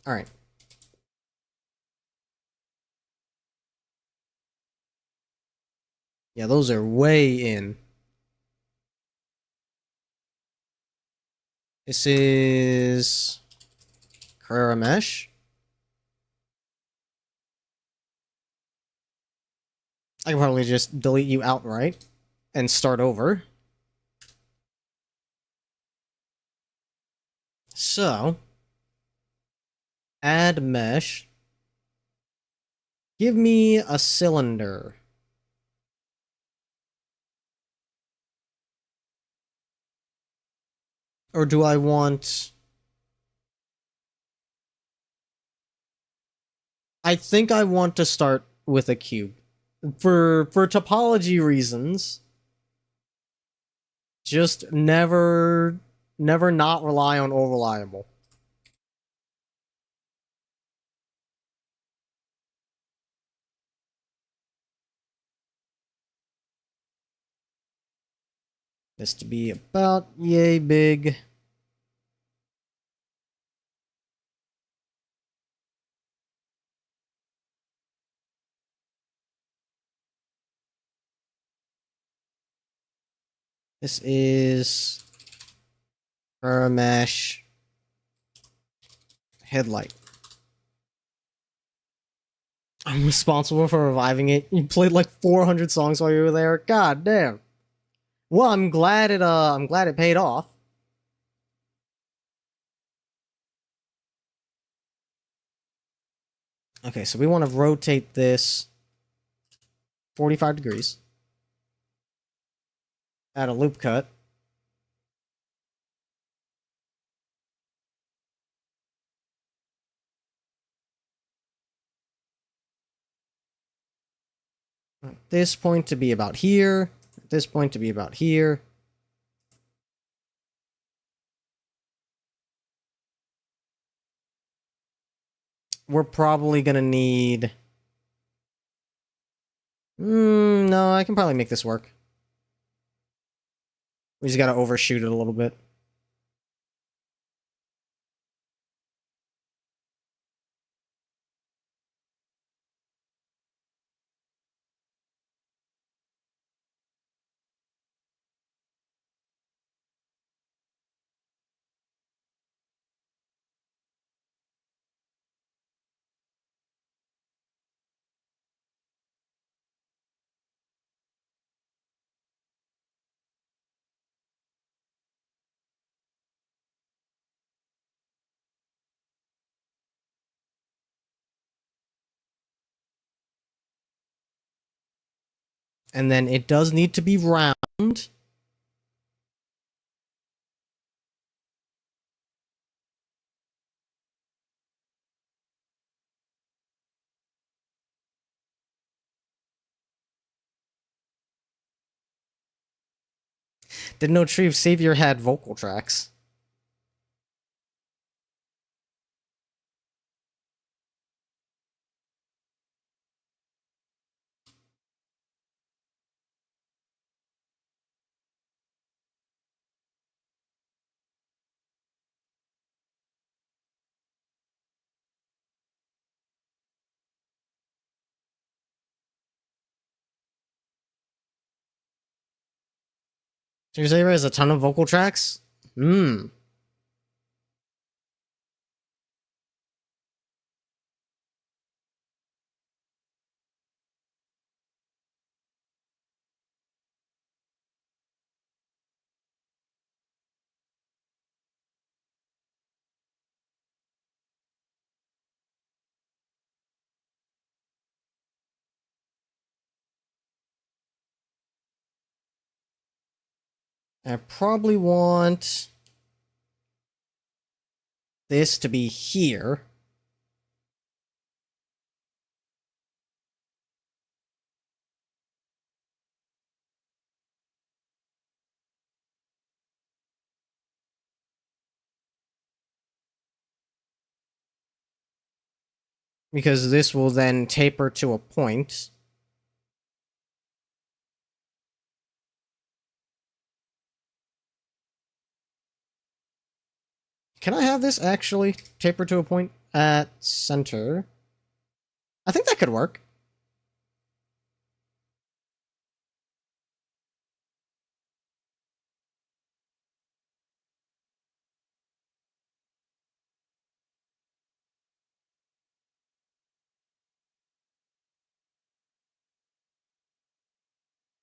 Alright. Yeah, those are way in. This is Carrera Mesh. I can probably just delete you outright and start over. So, add mesh. Give me a cylinder. Or do I want... I think I want to start with a cube. For topology reasons, just never not rely on all-reliable. This to be about yay big. This is mesh headlight. I'm responsible for reviving it. You played like 400 songs while you were there. God damn. Well, I'm glad it paid off. Okay, so we want to rotate this 45 degrees. Add a loop cut. At this point to be about here. At this point to be about here. We're probably gonna need... no, I can probably make this work. We just gotta overshoot it a little bit. And then it does need to be round. Didn't know Tree of Savior had vocal tracks. Tree of Savior has a ton of vocal tracks? I probably want this to be here. Because this will then taper to a point. Can I have this actually taper to a point at center? I think that could work.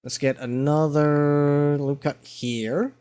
Let's get another loop cut here.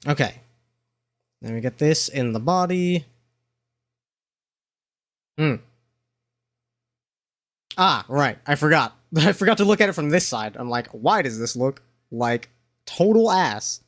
Okay. Then we get this in the body. Hmm. Ah, right. I forgot. I forgot to look at it from this side. I'm like, why does this look like total ass?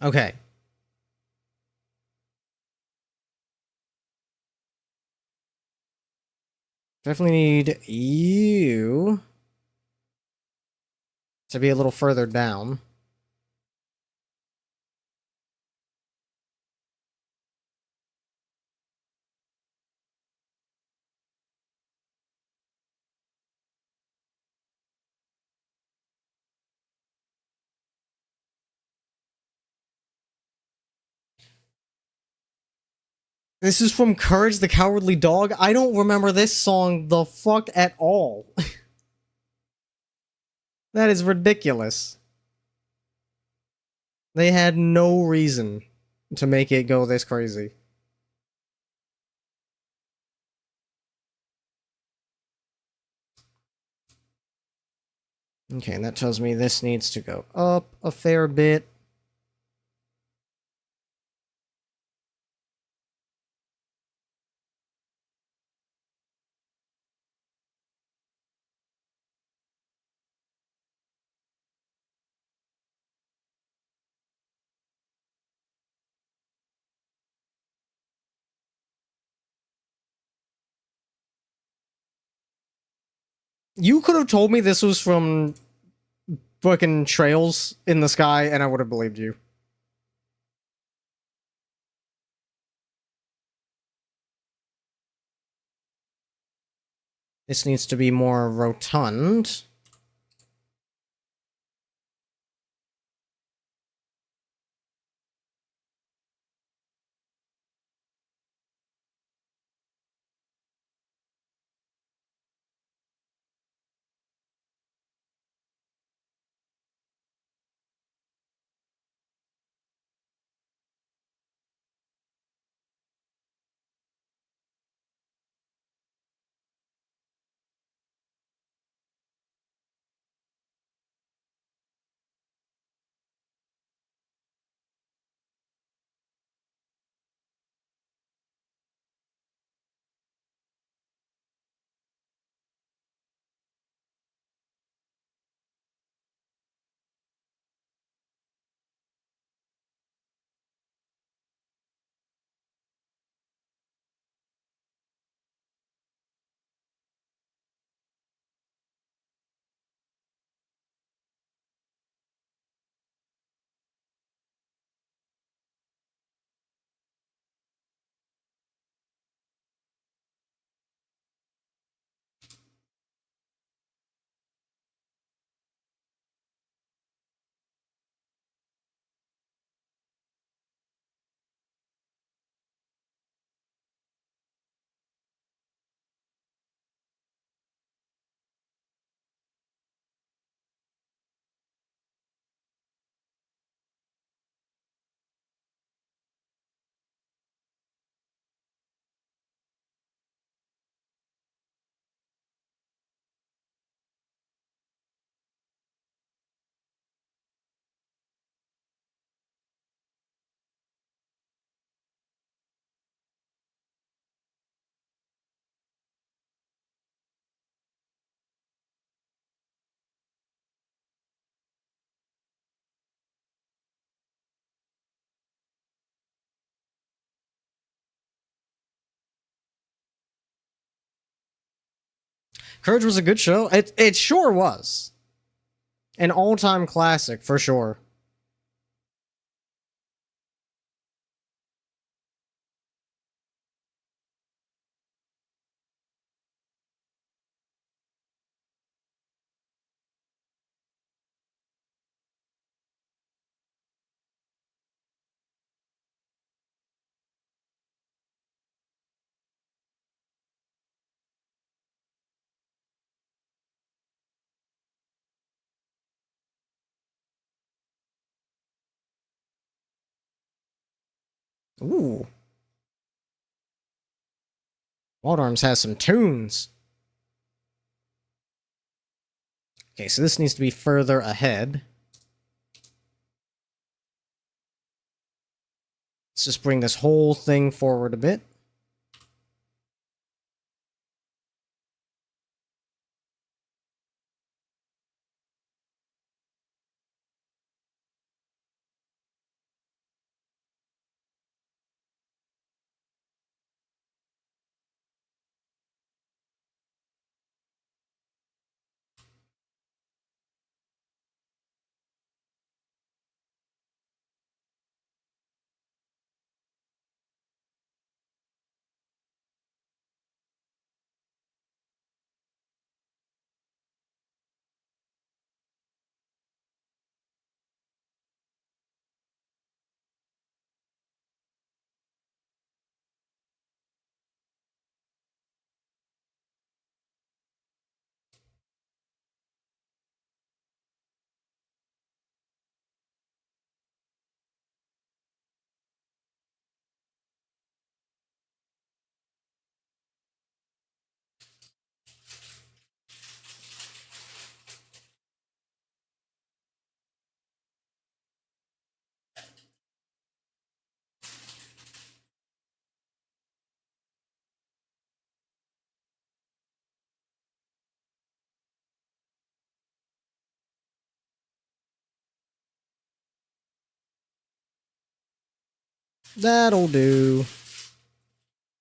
Okay. Definitely need you to be a little further down. This is from Courage the Cowardly Dog. I don't remember this song the fuck at all. That is ridiculous. They had no reason to make it go this crazy. Okay, and that tells me this needs to go up a fair bit. You could have told me this was from fucking Trails in the Sky, and I would have believed you. This needs to be more rotund. Courage was a good show. It sure was. An all-time classic, for sure. Ooh. Wild Arms has some tunes. Okay, so this needs to be further ahead. Let's just bring this whole thing forward a bit. That'll do.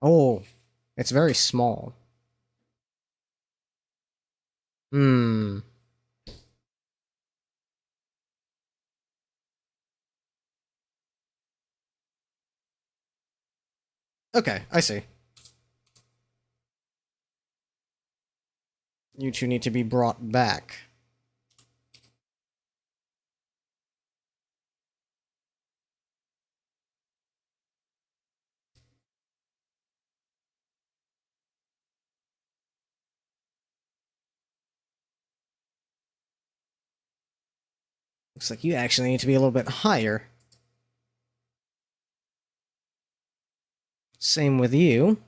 Oh, it's very small. Hmm. Okay, I see. You two need to be brought back. Looks like you actually need to be a little bit higher. Same with you.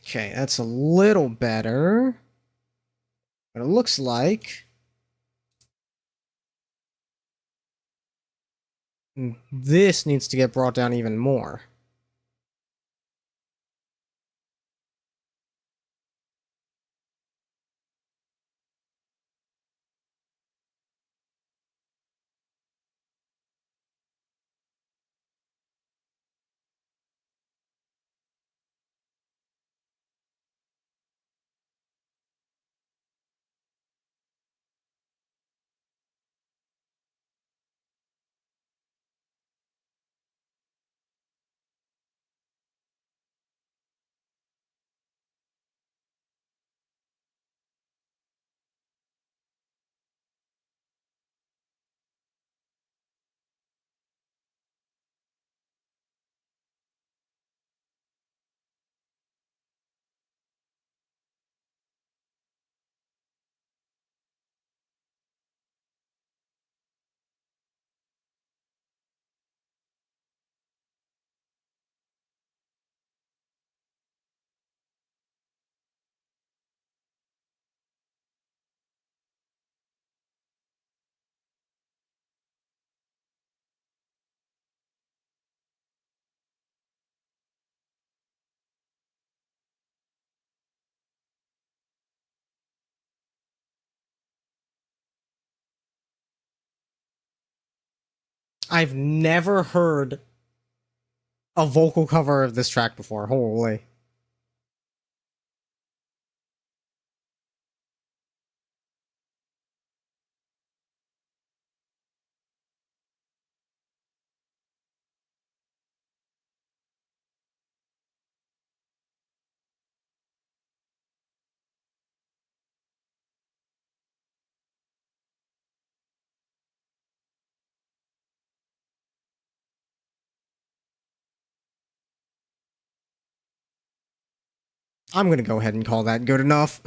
Okay, that's a little better. But it looks like this needs to get brought down even more. I've never heard a vocal cover of this track before. Holy. I'm gonna go ahead and call that good enough.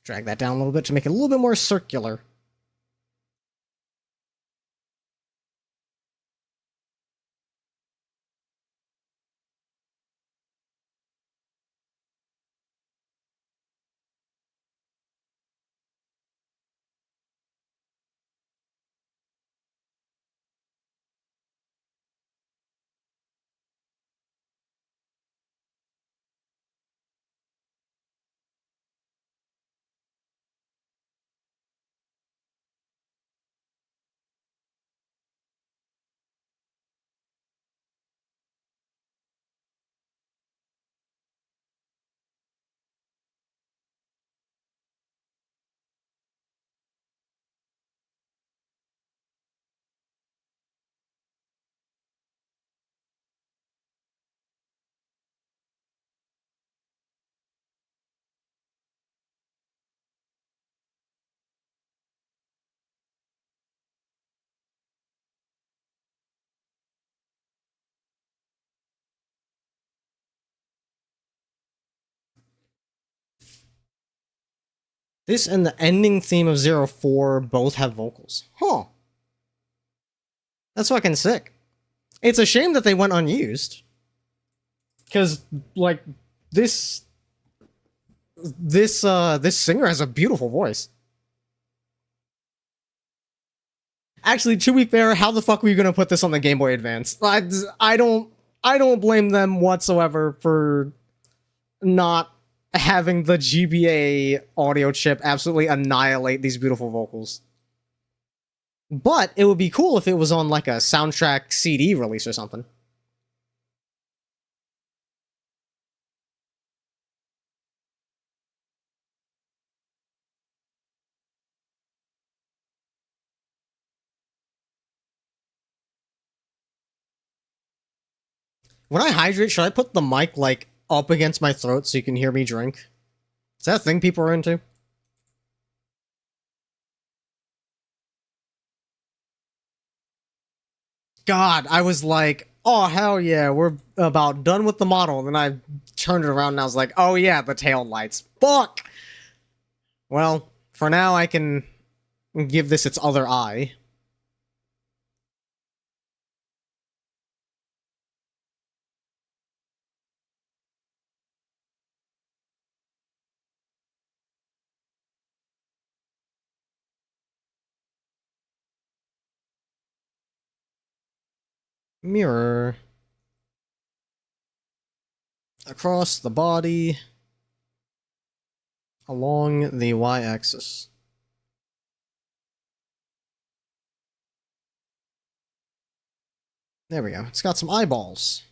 Drag that down a little bit to make it a little bit more circular. This and the ending theme of 04 both have vocals. Huh. That's fucking sick. It's a shame that they went unused. Because, like, this singer has a beautiful voice. Actually, to be fair, how the fuck were you gonna put this on the Game Boy Advance? I don't blame them whatsoever for not having the GBA audio chip absolutely annihilate these beautiful vocals. But it would be cool if it was on like a soundtrack CD release or something. When I hydrate, should I put the mic like up against my throat so you can hear me drink? Is that a thing people are into? God, I was like, oh hell yeah, we're about done with the model. And then I turned it around and I was like, oh yeah, the tail lights. Fuck! Well, for now I can give this its other eye. Mirror. Across the body. Along the y-axis. There we go. It's got some eyeballs.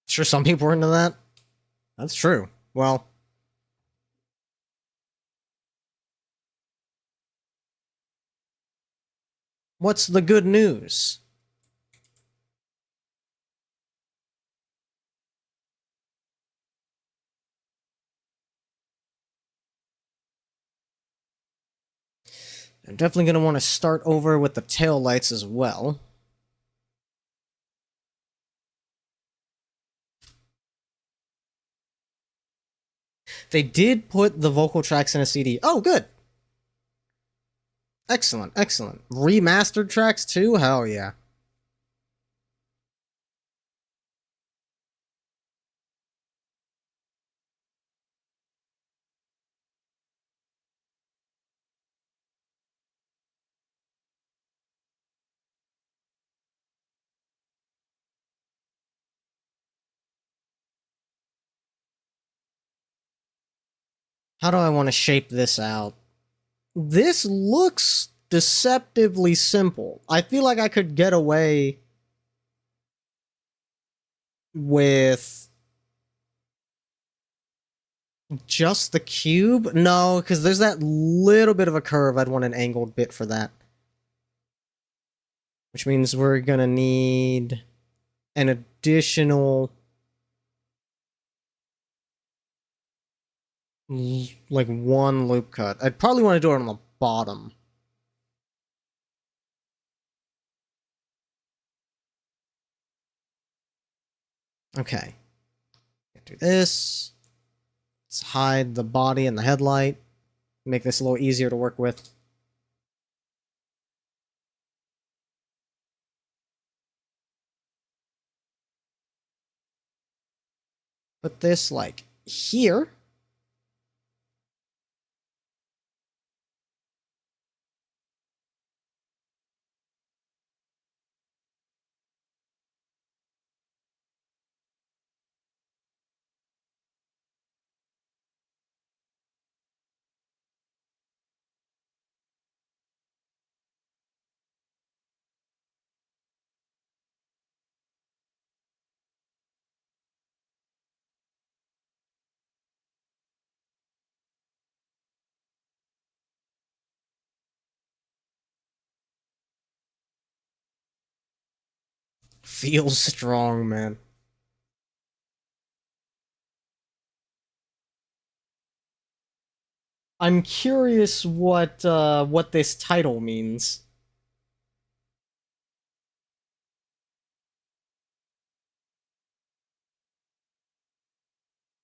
Sure, some people are into that. That's true. Well, what's the good news? I'm definitely going to want to start over with the tail lights as well. They did put the vocal tracks in a CD. Oh, good. Excellent, excellent. Remastered tracks too? Hell yeah. How do I want to shape this out? This looks deceptively simple. I feel like I could get away with just the cube. No, because there's that little bit of a curve. I'd want an angled bit for that. Which means we're gonna need an additional like one loop cut. I'd probably want to do it on the bottom. Okay. Do this. Let's hide the body and the headlight. Make this a little easier to work with. Put this like here. Feels strong, man. I'm curious what this title means.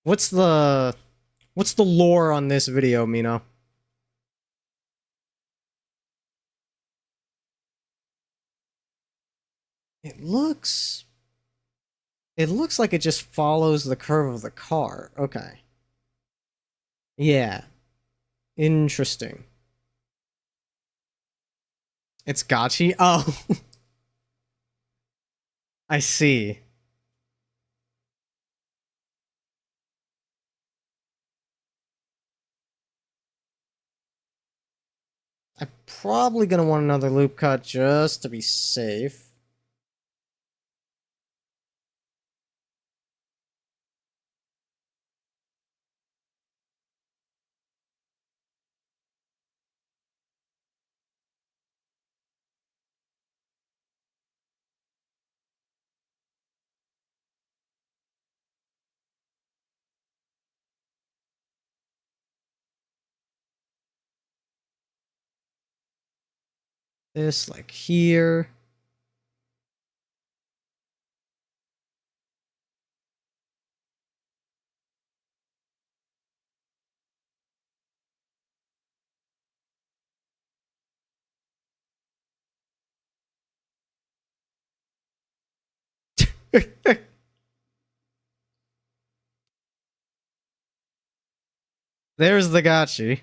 What's the what's the lore on this video, Mina? It looks it looks like it just follows the curve of the car. Okay. Yeah. Interesting. It's gotchi? Oh, I see. I'm probably gonna want another loop cut just to be safe. This like here. There's the gotchi.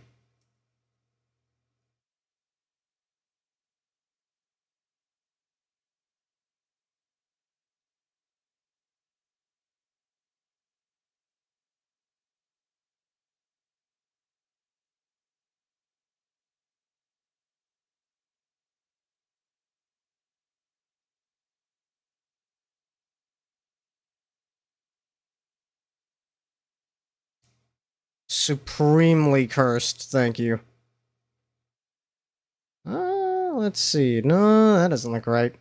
Supremely cursed, thank you. Let's see. No, that doesn't look right.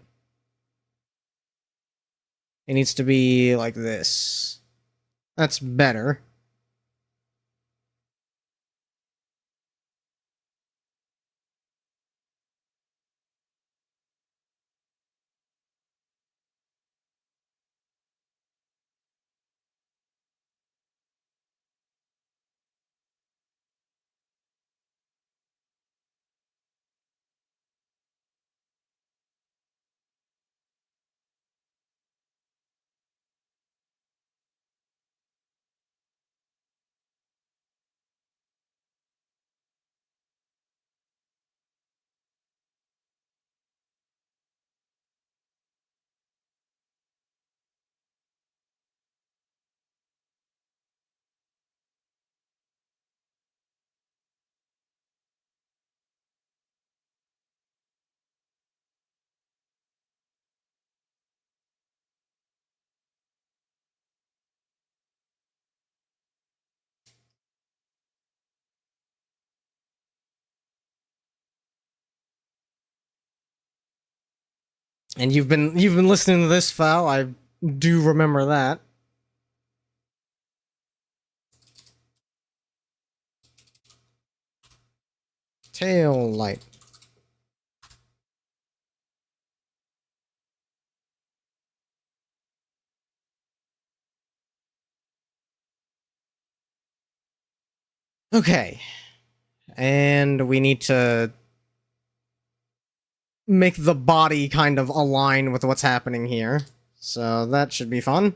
It needs to be like this. That's better. And you've been listening to this file. I do remember that. Tail light. Okay. And we need to make the body kind of align with what's happening here. So that should be fun.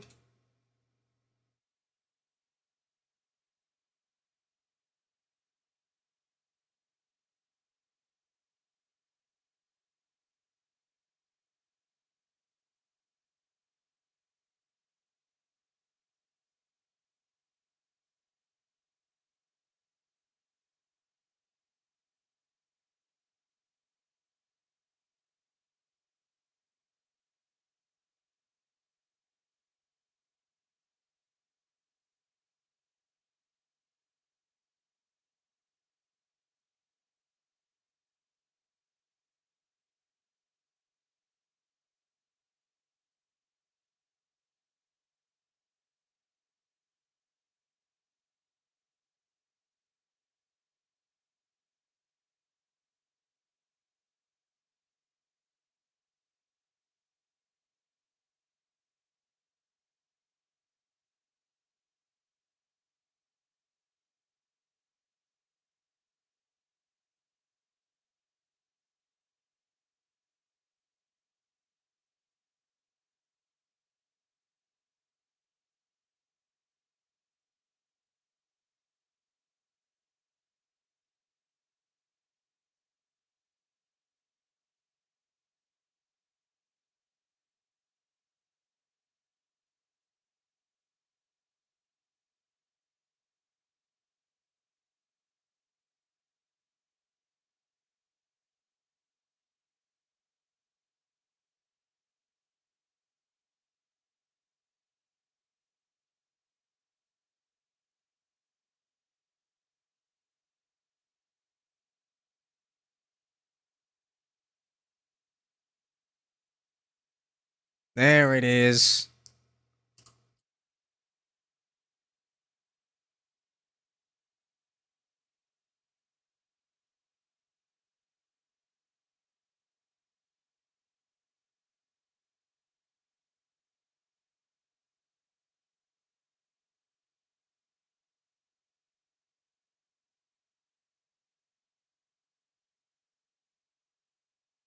There it is.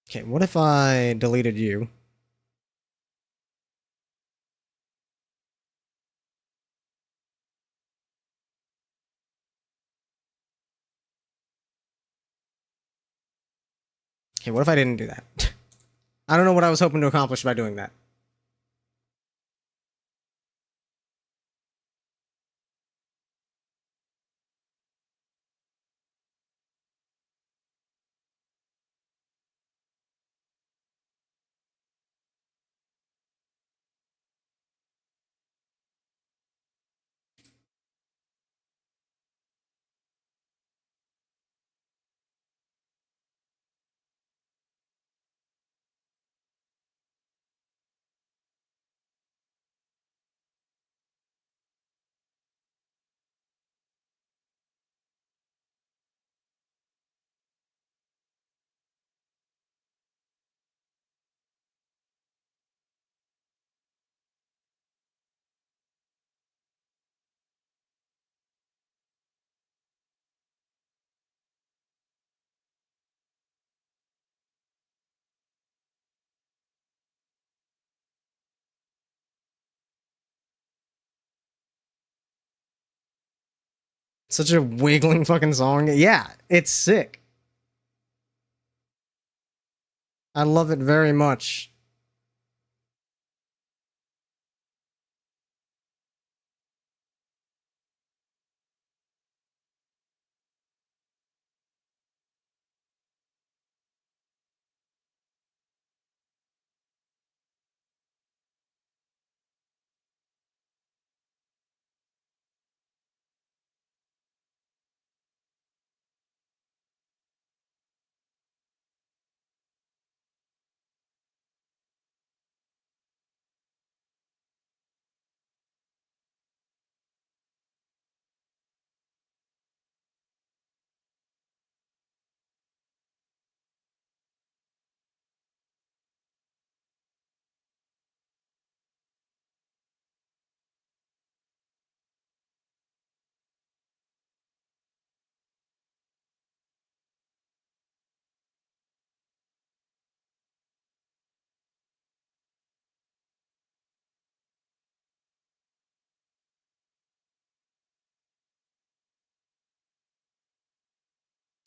Okay, what if I deleted you? Okay, what if I didn't do that? I don't know what I was hoping to accomplish by doing that. Such a wiggling fucking song. Yeah, it's sick. I love it very much.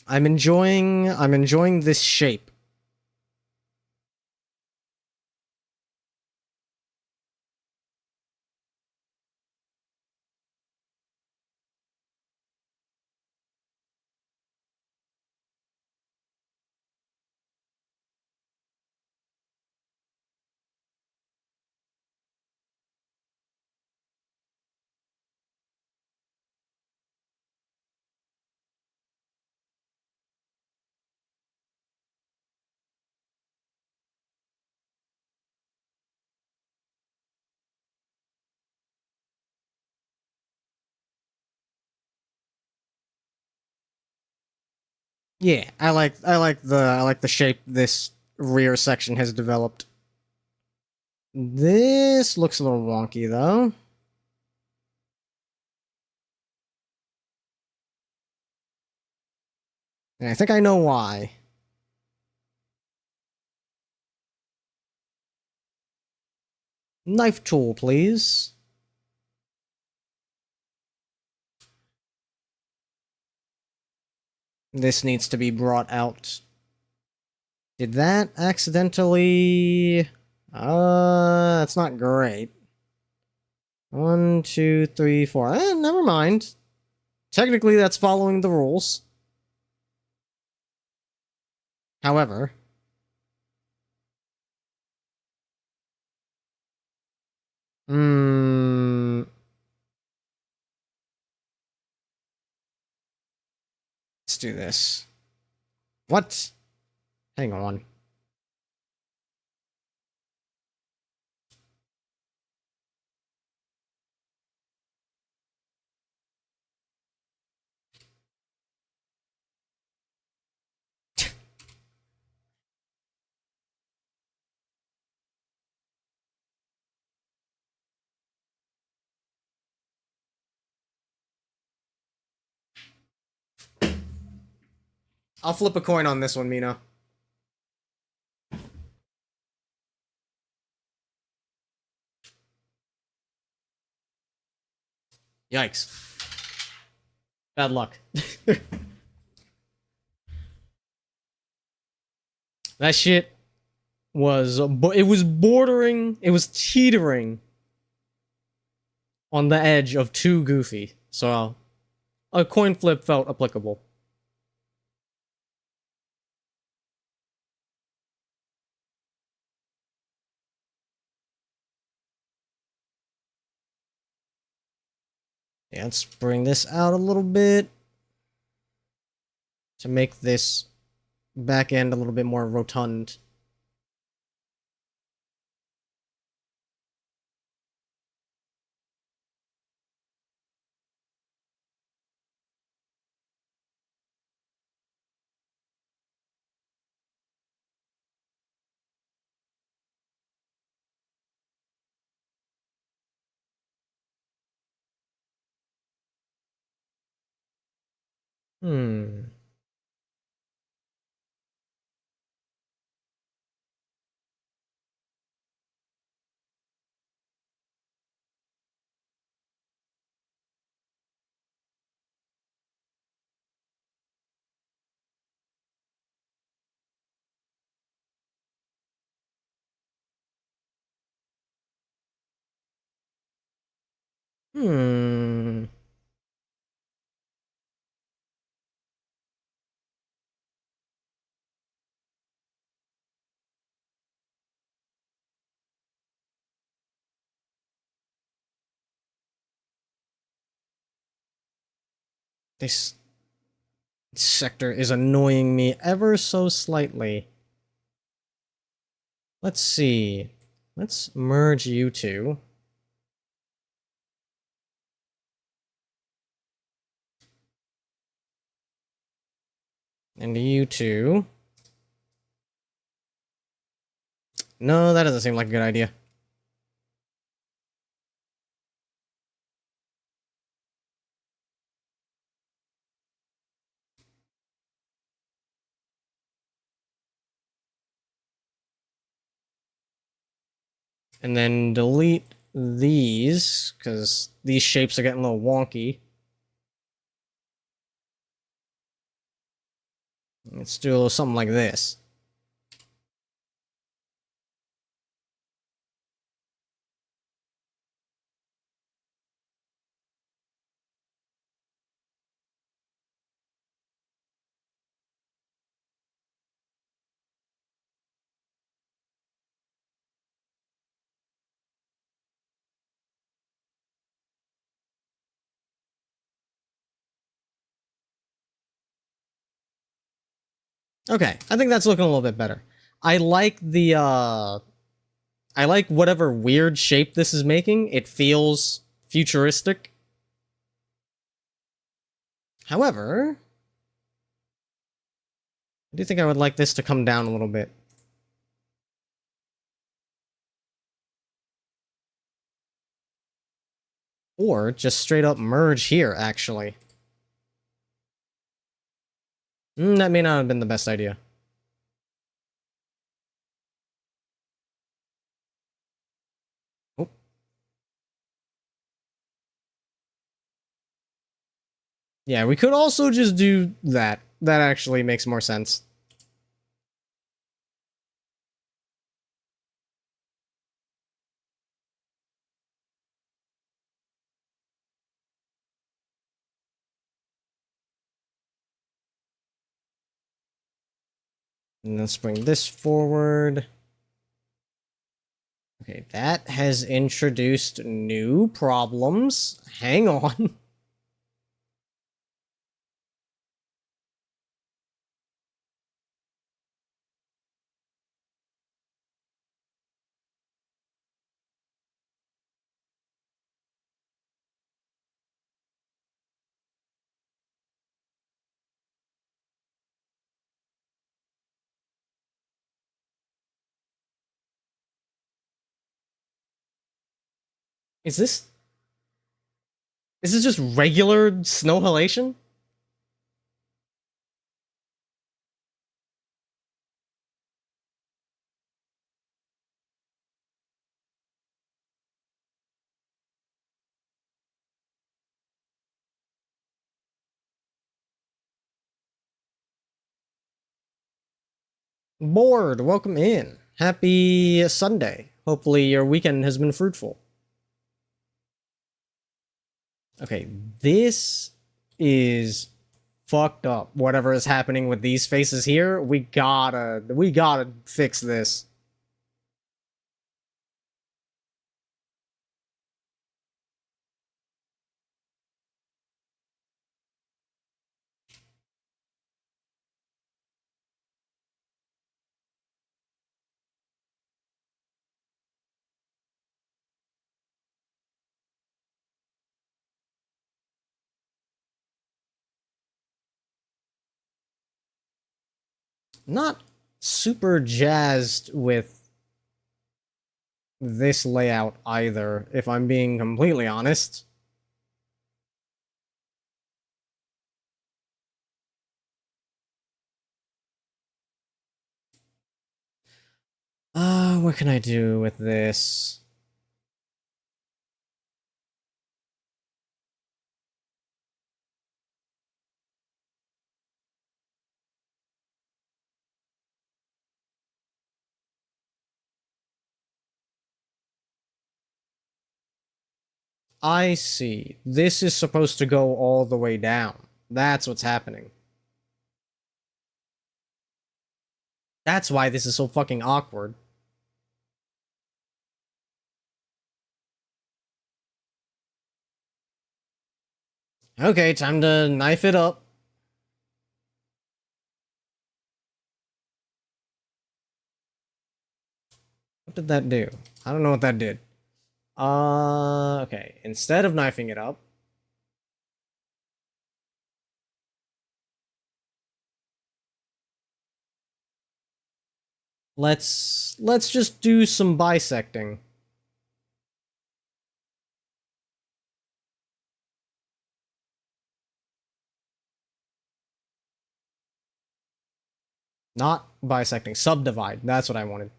I'm enjoying this shape. Yeah, I like the shape this rear section has developed. This looks a little wonky though. And I think I know why. Knife tool, please. This needs to be brought out. Did that accidentally... that's not great. 1, 2, 3, 4. Never mind. Technically, that's following the rules. However... Let's do this. What? Hang on. I'll flip a coin on this one, Mina. Yikes. Bad luck. That shit was... it was bordering... It was teetering on the edge of too goofy. So, a coin flip felt applicable. Yeah, let's bring this out a little bit to make this back end a little bit more rotund. Hmm. Hmm. This sector is annoying me ever so slightly. Let's see. Let's merge you two. And you two. No, that doesn't seem like a good idea. And then delete these, because these shapes are getting a little wonky. Let's do a little something like this. Okay, I think that's looking a little bit better. I like the, I like whatever weird shape this is making. It feels futuristic. However, I do think I would like this to come down a little bit. Or just straight up merge here, actually. That may not have been the best idea. Oh. Yeah, we could also just do that. That actually makes more sense. And let's bring this forward. Okay, that has introduced new problems. Hang on. Is this... Is this just regular snow halation? Bored, welcome in. Happy Sunday. Hopefully your weekend has been fruitful. Okay, this is fucked up. Whatever is happening with these faces here, we gotta fix this. Not super jazzed with this layout either, if I'm being completely honest. What can I do with this? I see. This is supposed to go all the way down. That's what's happening. That's why this is so fucking awkward. Okay, time to knife it up. What did that do? I don't know what that did. Okay. Instead of knifing it up, let's just do some bisecting. Not bisecting, subdivide. That's what I wanted.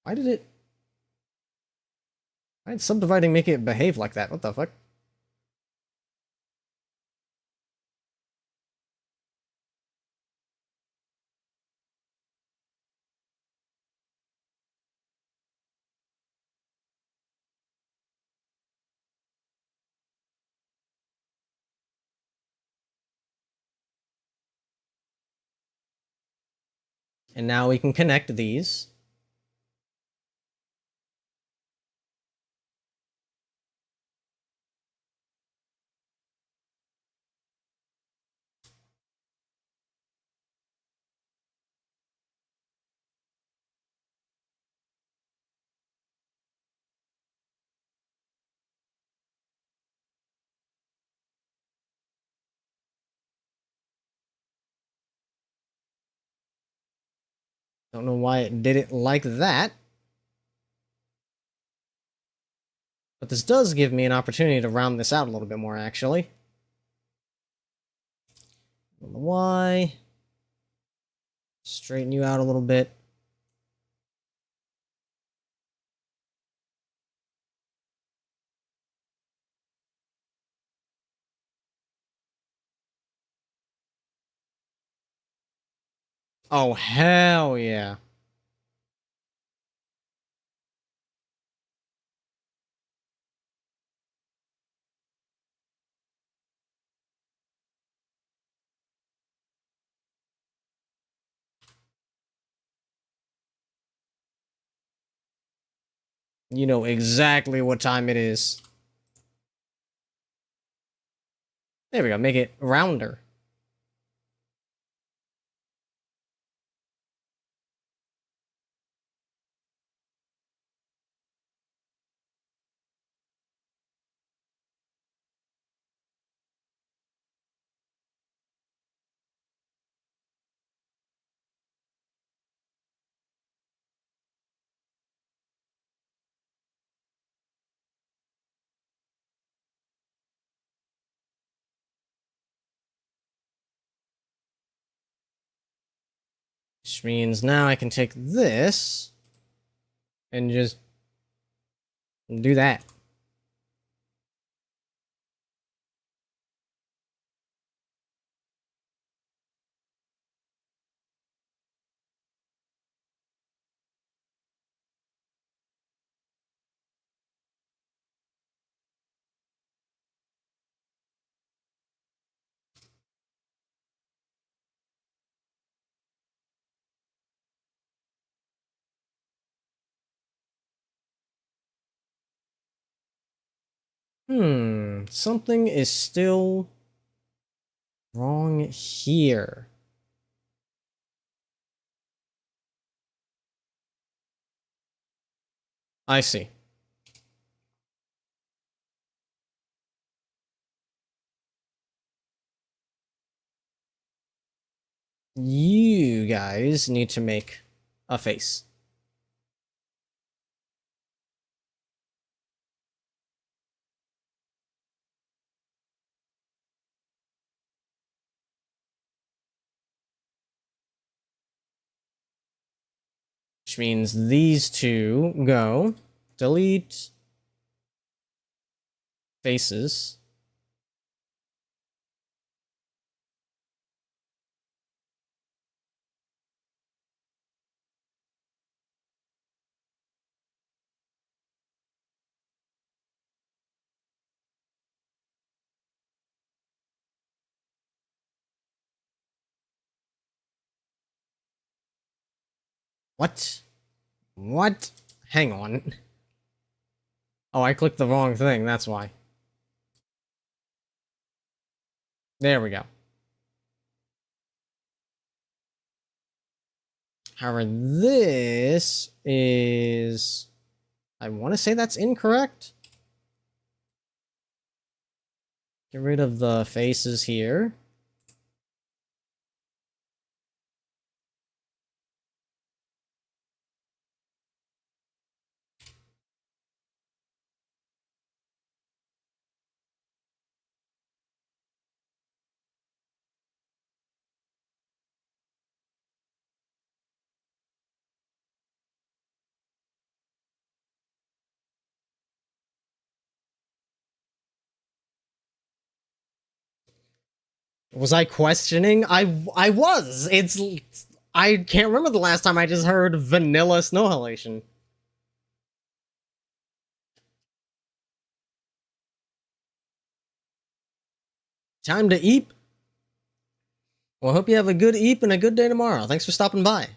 Why did subdividing make it behave like that? What the fuck? And now we can connect these. Don't know why it did it like that. But this does give me an opportunity to round this out a little bit more, actually. Don't know why. Straighten you out a little bit. Oh, hell yeah. You know exactly what time it is. There we go, make it rounder. Which means now I can take this and just do that. Something is still wrong here. I see. You guys need to make a face. Which means these two go. Delete faces. What? What? Hang on. Oh, I clicked the wrong thing, that's why. There we go. However, this is... I want to say that's incorrect. Get rid of the faces here. Was I questioning? I was. I can't remember the last time I just heard vanilla snow halation. Time to eat. Well, I hope you have a good eep and a good day tomorrow. Thanks for stopping by.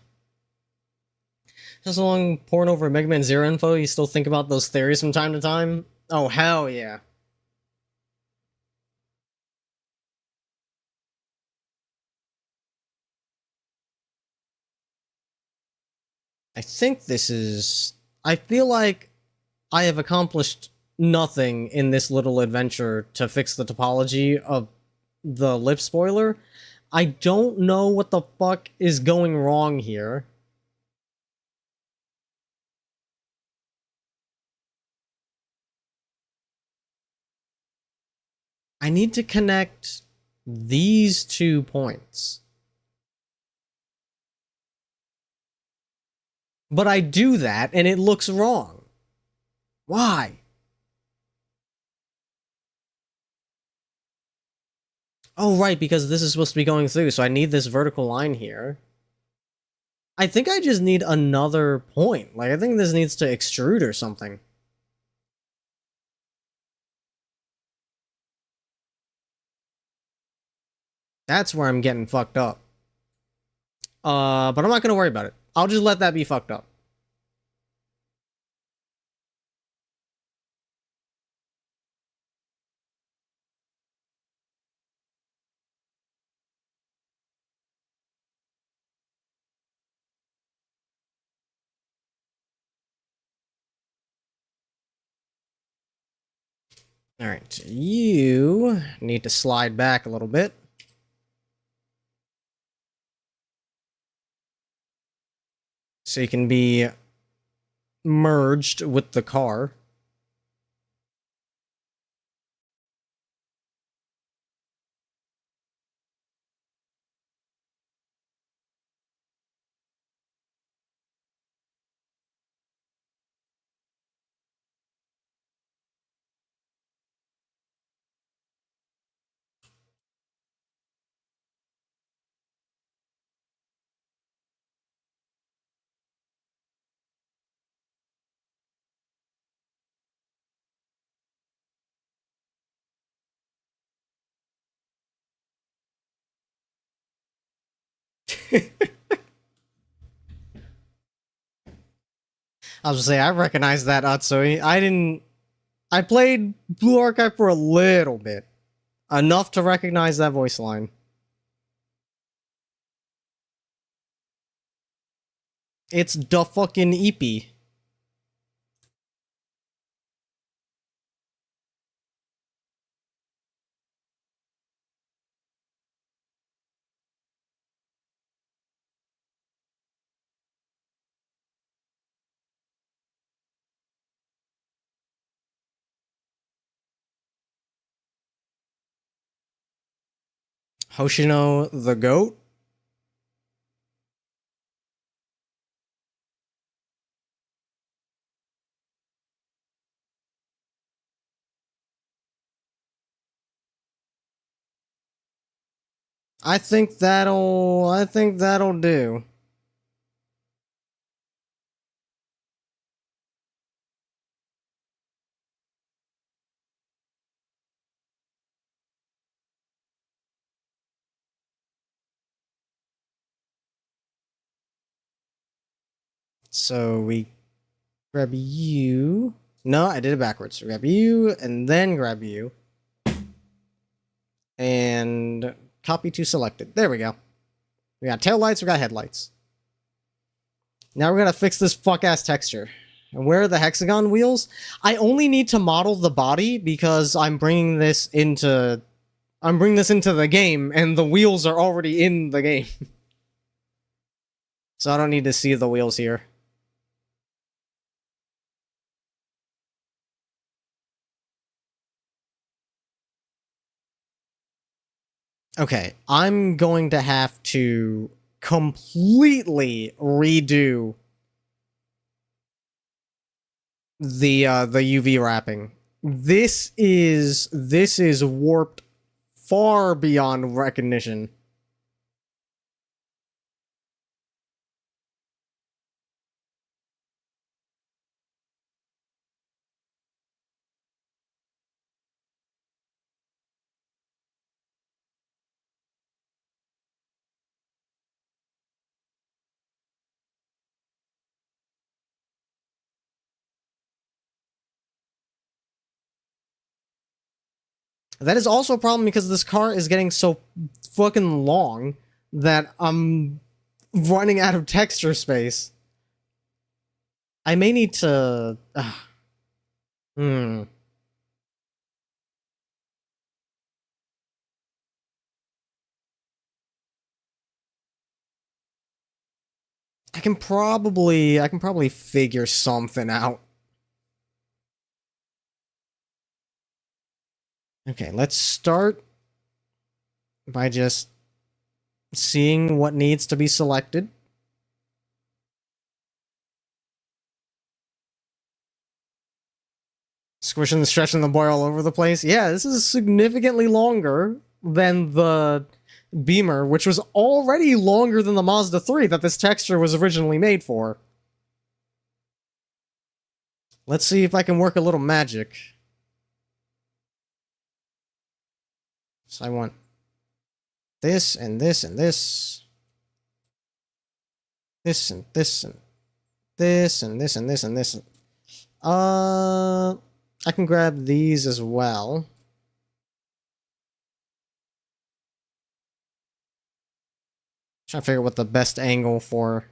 Just along pouring over Mega Man Zero info, you still think about those theories from time to time? Oh, hell yeah. I think this is... I feel like I have accomplished nothing in this little adventure to fix the topology of the lip spoiler. I don't know what the fuck is going wrong here. I need to connect these 2 points. But I do that, and it looks wrong. Why? Oh, right, because this is supposed to be going through, so I need this vertical line here. I think I just need another point. Like, I think this needs to extrude or something. That's where I'm getting fucked up. But I'm not gonna worry about it. I'll just let that be fucked up. Alright, you need to slide back a little bit. So you can be merged with the car. I was gonna say, I recognize that Atsui. I played Blue Archive for a little bit. Enough to recognize that voice line. It's the fucking Eepee. Hoshino the goat? I think that'll do. So we grab you. No, I did it backwards. Grab you, and then grab you. And copy to selected. There we go. We got tail lights, we got headlights. Now we're gonna fix this fuck-ass texture. And where are the hexagon wheels? I only need to model the body because I'm bringing this into the game, and the wheels are already in the game. So I don't need to see the wheels here. Okay, I'm going to have to completely redo the UV wrapping. This is warped far beyond recognition. That is also a problem because this car is getting so fucking long that I'm running out of texture space. I may need to... hmm. I can probably figure something out. Okay, let's start by just seeing what needs to be selected. Squishing and stretching the boy all over the place. Yeah, this is significantly longer than the Beamer, which was already longer than the Mazda 3 that this texture was originally made for. Let's see if I can work a little magic. So I want this and this and this. This and this and this and this and this and this. I can grab these as well. Trying to figure out what the best angle for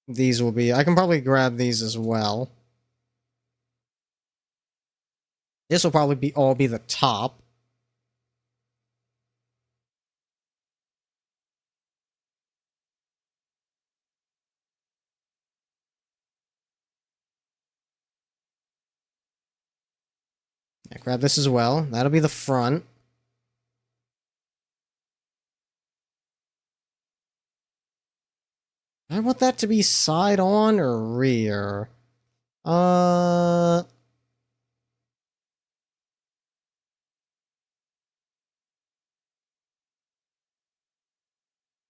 these will be. I can probably grab these as well. This will probably be the top. Yeah, grab this as well. That'll be the front. I want that to be side on or rear.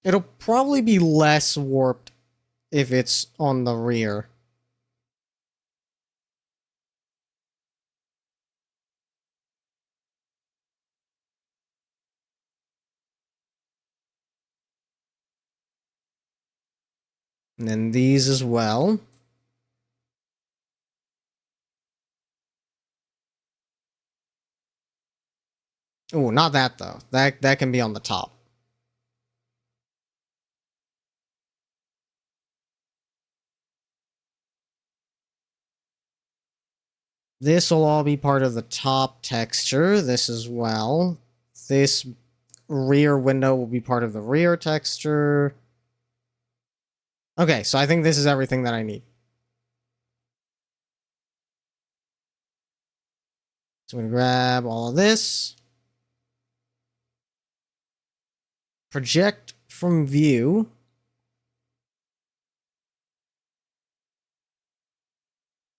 It'll probably be less warped if it's on the rear. And then these as well. Oh, not that though. That can be on the top. This will all be part of the top texture. This as well. This rear window will be part of the rear texture. Okay, so I think this is everything that I need. So I'm going to grab all of this. Project from view.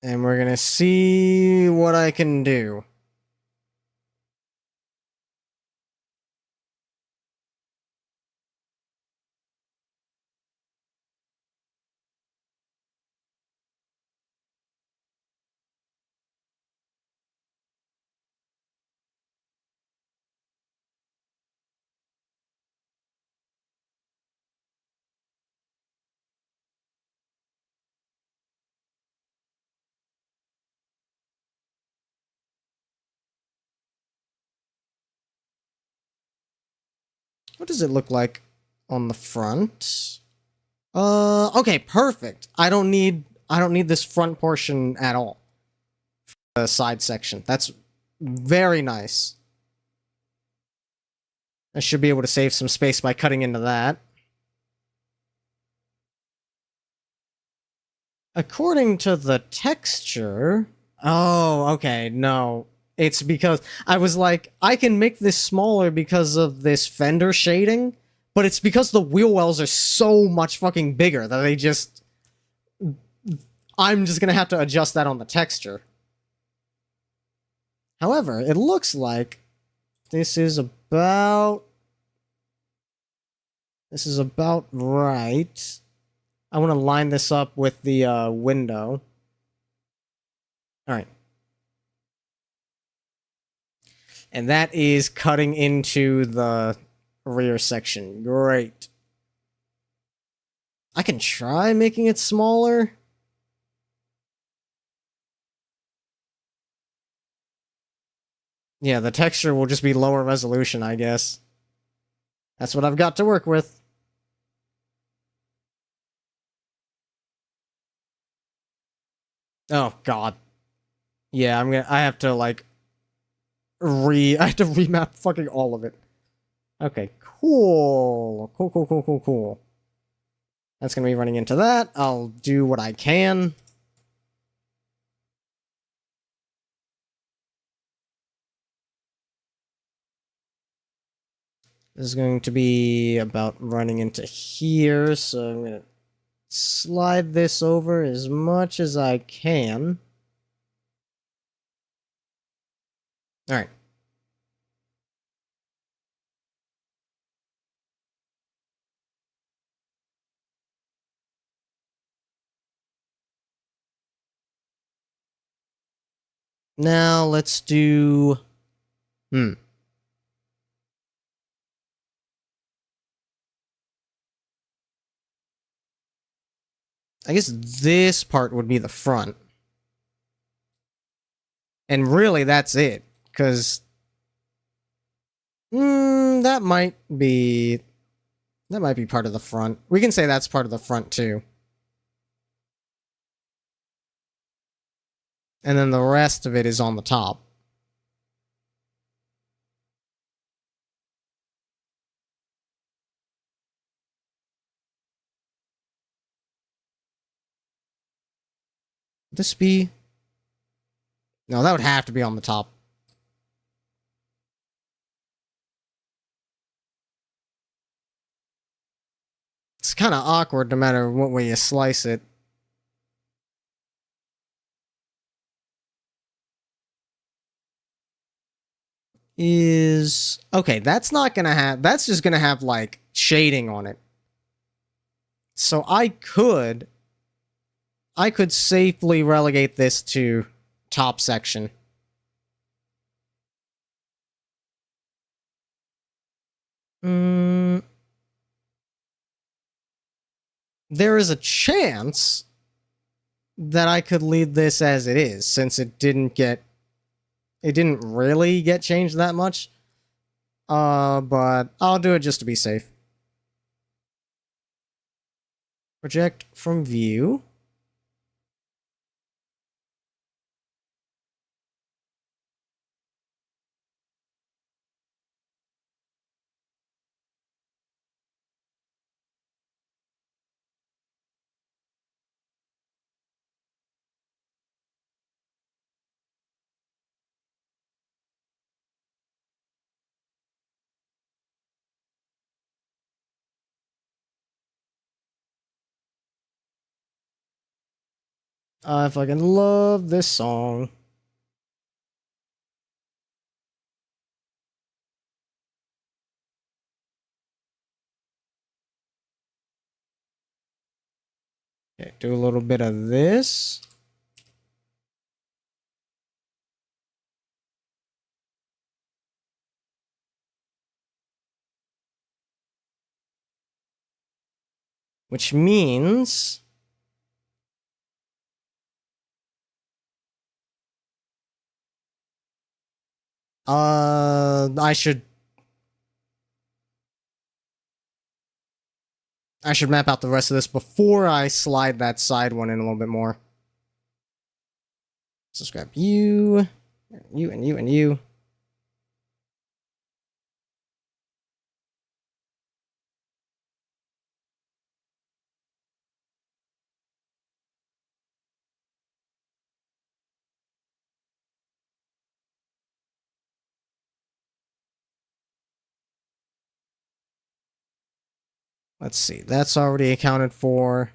And we're going to see what I can do. What does it look like on the front? Okay, perfect. I don't need this front portion at all. The side section. That's very nice. I should be able to save some space by cutting into that. According to the texture... Oh, okay, no. It's because I was like, I can make this smaller because of this fender shading, but it's because the wheel wells are so much fucking bigger that they just... I'm just gonna have to adjust that on the texture. However, it looks like this is about right. I want to line this up with the window. All right. And that is cutting into the rear section. Great. I can try making it smaller. Yeah, the texture will just be lower resolution, I guess. That's what I've got to work with. Oh, God. Yeah, I have to, like, I have to remap fucking all of it. Okay, cool. Cool. That's gonna be running into that. I'll do what I can. This is going to be about running into here, so I'm gonna slide this over as much as I can. Alright. Now let's do... I guess this part would be the front. And really, that's it. Because... that might be... That might be part of the front. We can say that's part of the front, too. And then the rest of it is on the top. Would this be... No, that would have to be on the top. It's kind of awkward no matter what way you slice it. Is... Okay, that's not gonna have... That's just gonna have, like, shading on it. So I could safely relegate this to top section. There is a chance that I could leave this as it is, since it didn't really get changed that much. But I'll do it just to be safe. Project from view. I fucking love this song. Okay, do a little bit of this. Which means... I should map out the rest of this before I slide that side one in a little bit more. So let's grab you, you, and you, and you. Let's see, that's already accounted for.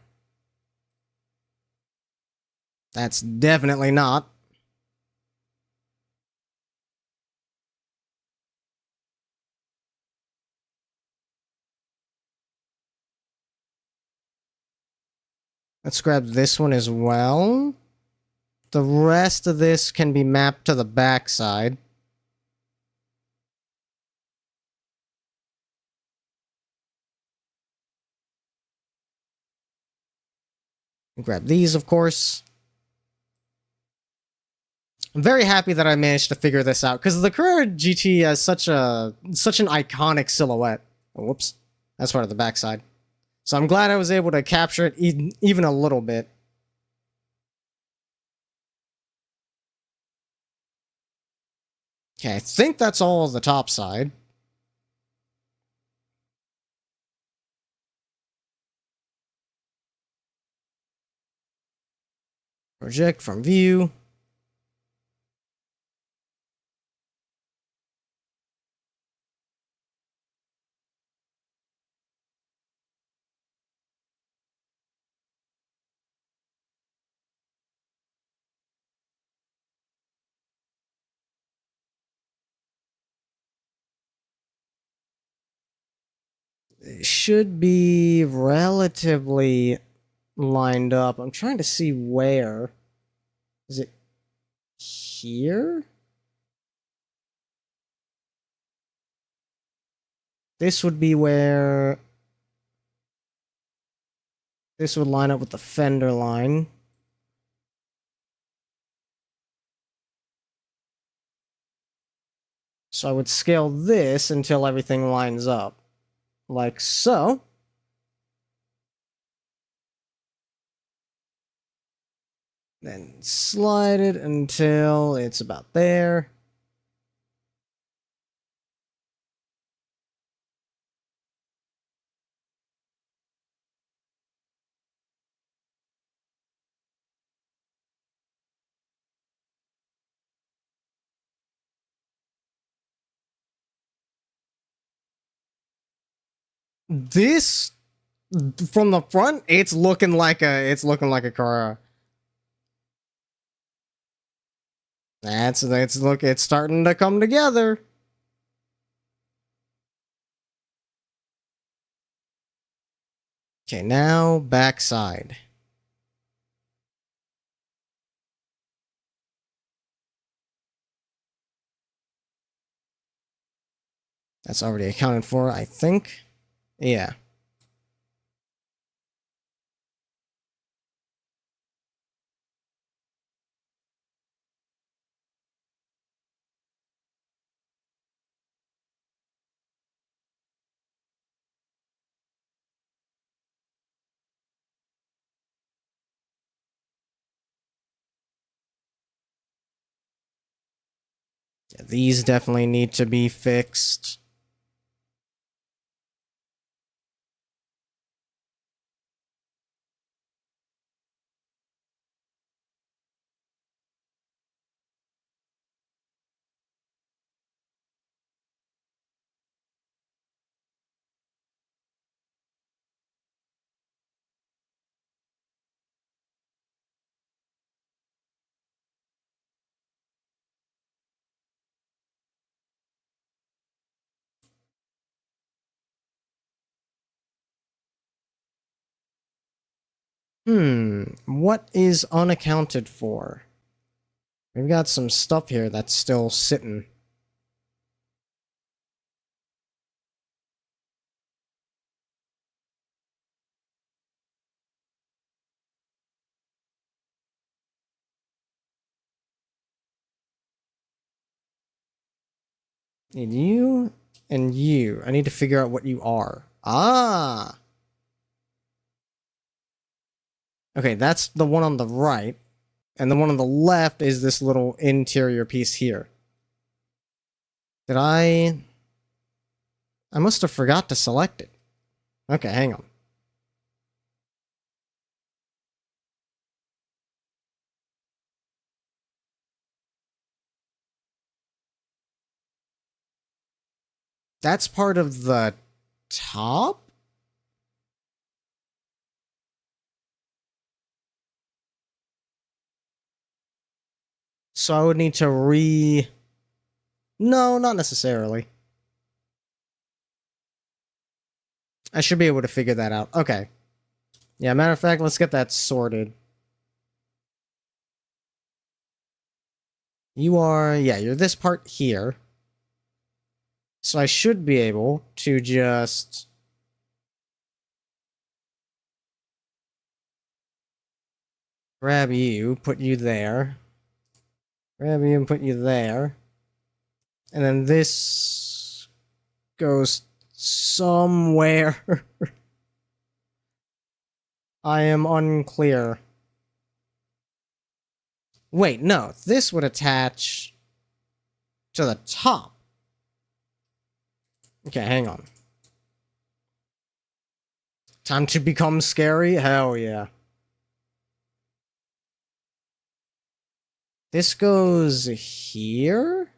That's definitely not. Let's grab this one as well. The rest of this can be mapped to the backside. Grab these, of course. I'm very happy that I managed to figure this out, because the Carrera GT has such an iconic silhouette. Oh, whoops. That's part of the backside. So I'm glad I was able to capture it even a little bit. Okay, I think that's all of the top side. Project from view. It should be relatively lined up. I'm trying to see where. Is it here? This would be where this would line up with the fender line. So I would scale this until everything lines up. Like so. Then slide it until it's about there. This from the front, it's looking like a car. It's starting to come together. Okay, now backside. That's already accounted for, I think. Yeah. Yeah, these definitely need to be fixed. What is unaccounted for? We've got some stuff here that's still sitting. Need you and you. I need to figure out what you are. Ah! Okay, that's the one on the right. And the one on the left is this little interior piece here. Did I must have forgot to select it. Okay, hang on. That's part of the top? So I would need to No, not necessarily. I should be able to figure that out. Okay. Yeah, matter of fact, let's get that sorted. You're this part here. So I should be able to just grab you, put you there. Grab you and put you there. And then this goes somewhere. I am unclear. Wait, no. This would attach to the top. Okay, hang on. Time to become scary? Hell yeah. This goes here?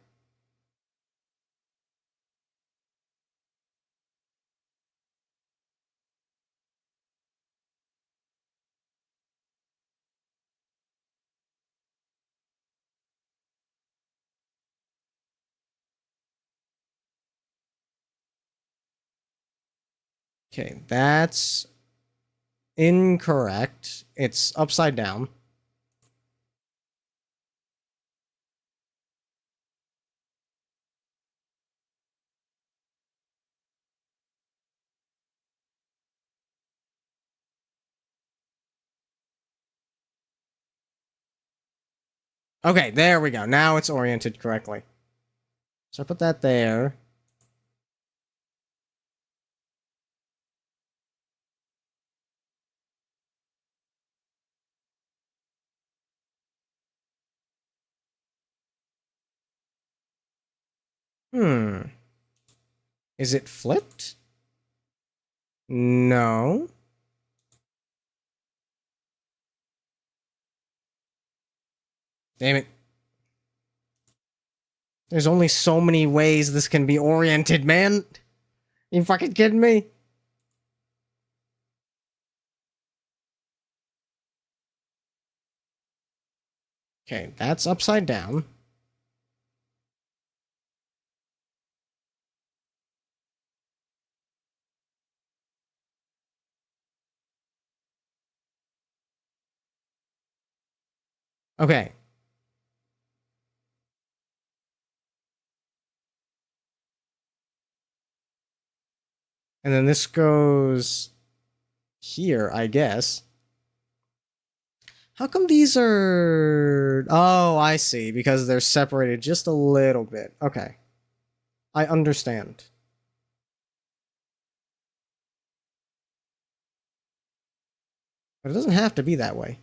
Okay, that's incorrect. It's upside down. Okay, there we go. Now it's oriented correctly. So I put that there. Hmm. Is it flipped? No. Damn it. There's only so many ways this can be oriented, man. You fucking kidding me? Okay, that's upside down. Okay. And then this goes here, I guess. How come these are... Oh, I see. Because they're separated just a little bit. Okay. I understand. But it doesn't have to be that way.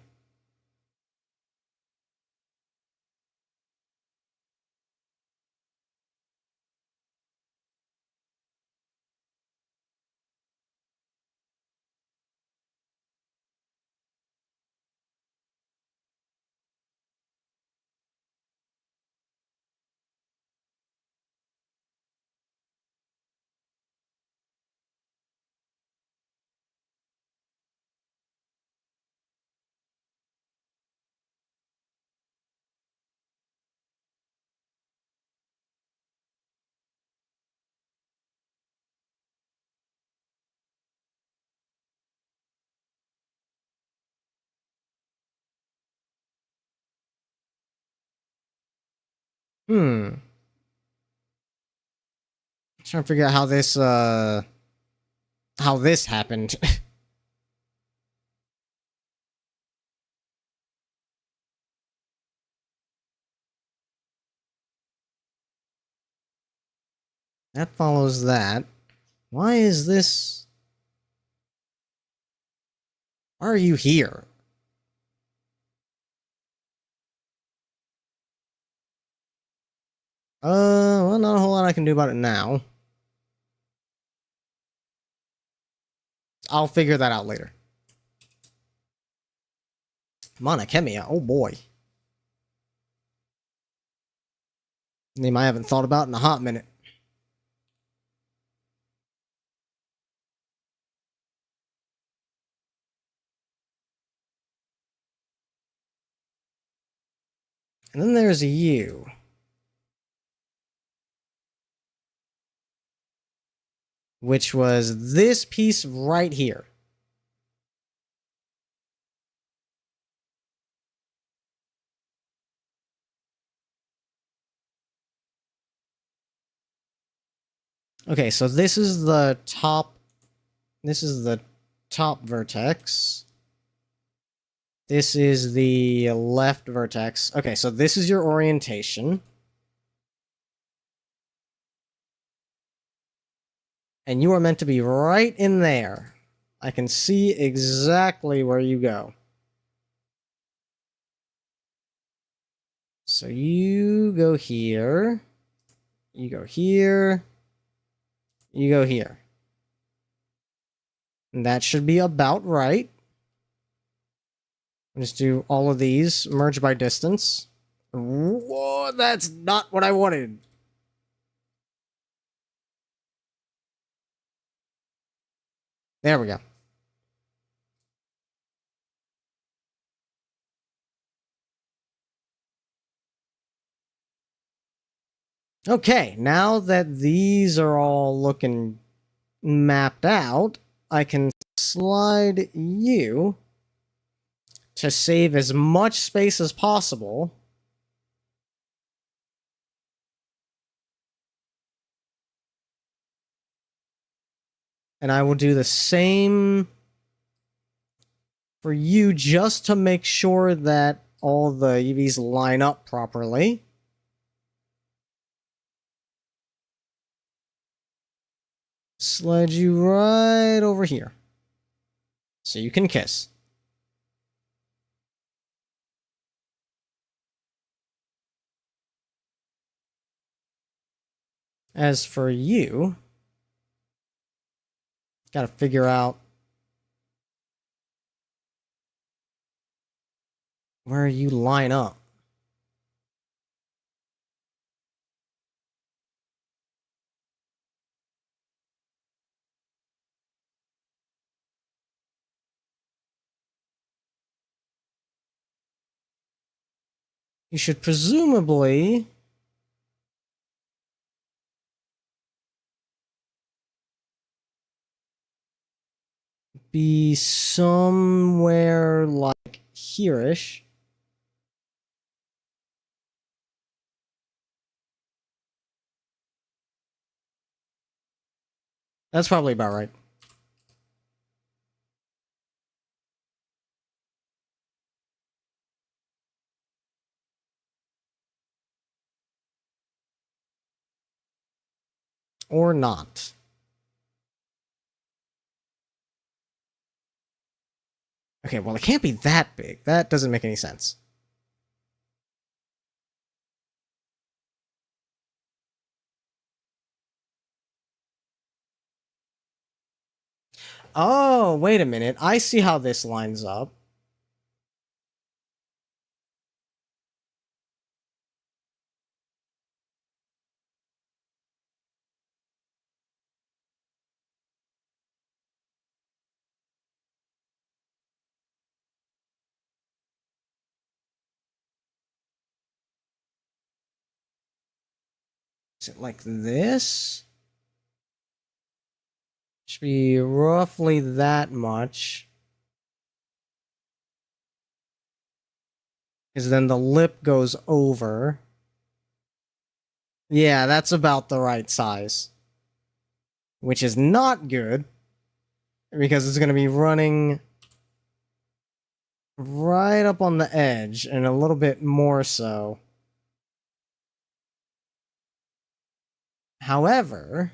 Hmm. Trying to figure out how this happened. That follows that. Why is this... Why are you here? Well, not a whole lot I can do about it now. I'll figure that out later. Monachemia, oh boy. Name I haven't thought about in a hot minute. And then there's a U. Which was this piece right here. Okay, so this is the top... This is the top vertex. This is the left vertex. Okay, so this is your orientation. And you are meant to be right in there. I can see exactly where you go. So you go here. You go here. You go here. And that should be about right. Just do all of these. Merge by distance. Whoa, that's not what I wanted. There we go. Okay, now that these are all looking mapped out, I can slide you to save as much space as possible. And I will do the same for you just to make sure that all the EVs line up properly. Slide you right over here. So you can kiss. As for you, gotta figure out where you line up. You should presumably be somewhere like here-ish. That's probably about right. Or not. Okay, well, it can't be that big. That doesn't make any sense. Oh, wait a minute. I see how this lines up. Is it like this? Should be roughly that much. Because then the lip goes over. Yeah, that's about the right size. Which is not good. Because it's going to be running right up on the edge. And a little bit more so. However,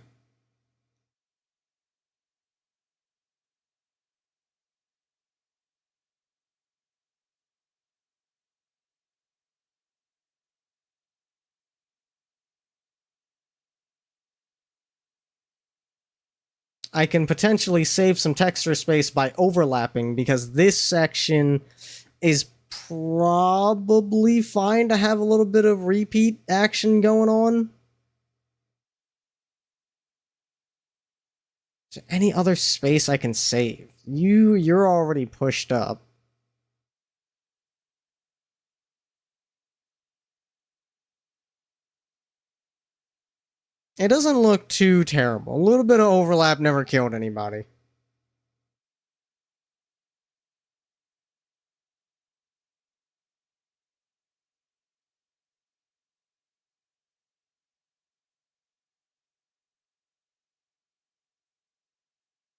I can potentially save some texture space by overlapping because this section is probably fine to have a little bit of repeat action going on. Is there any other space I can save? You're already pushed up. It doesn't look too terrible. A little bit of overlap never killed anybody.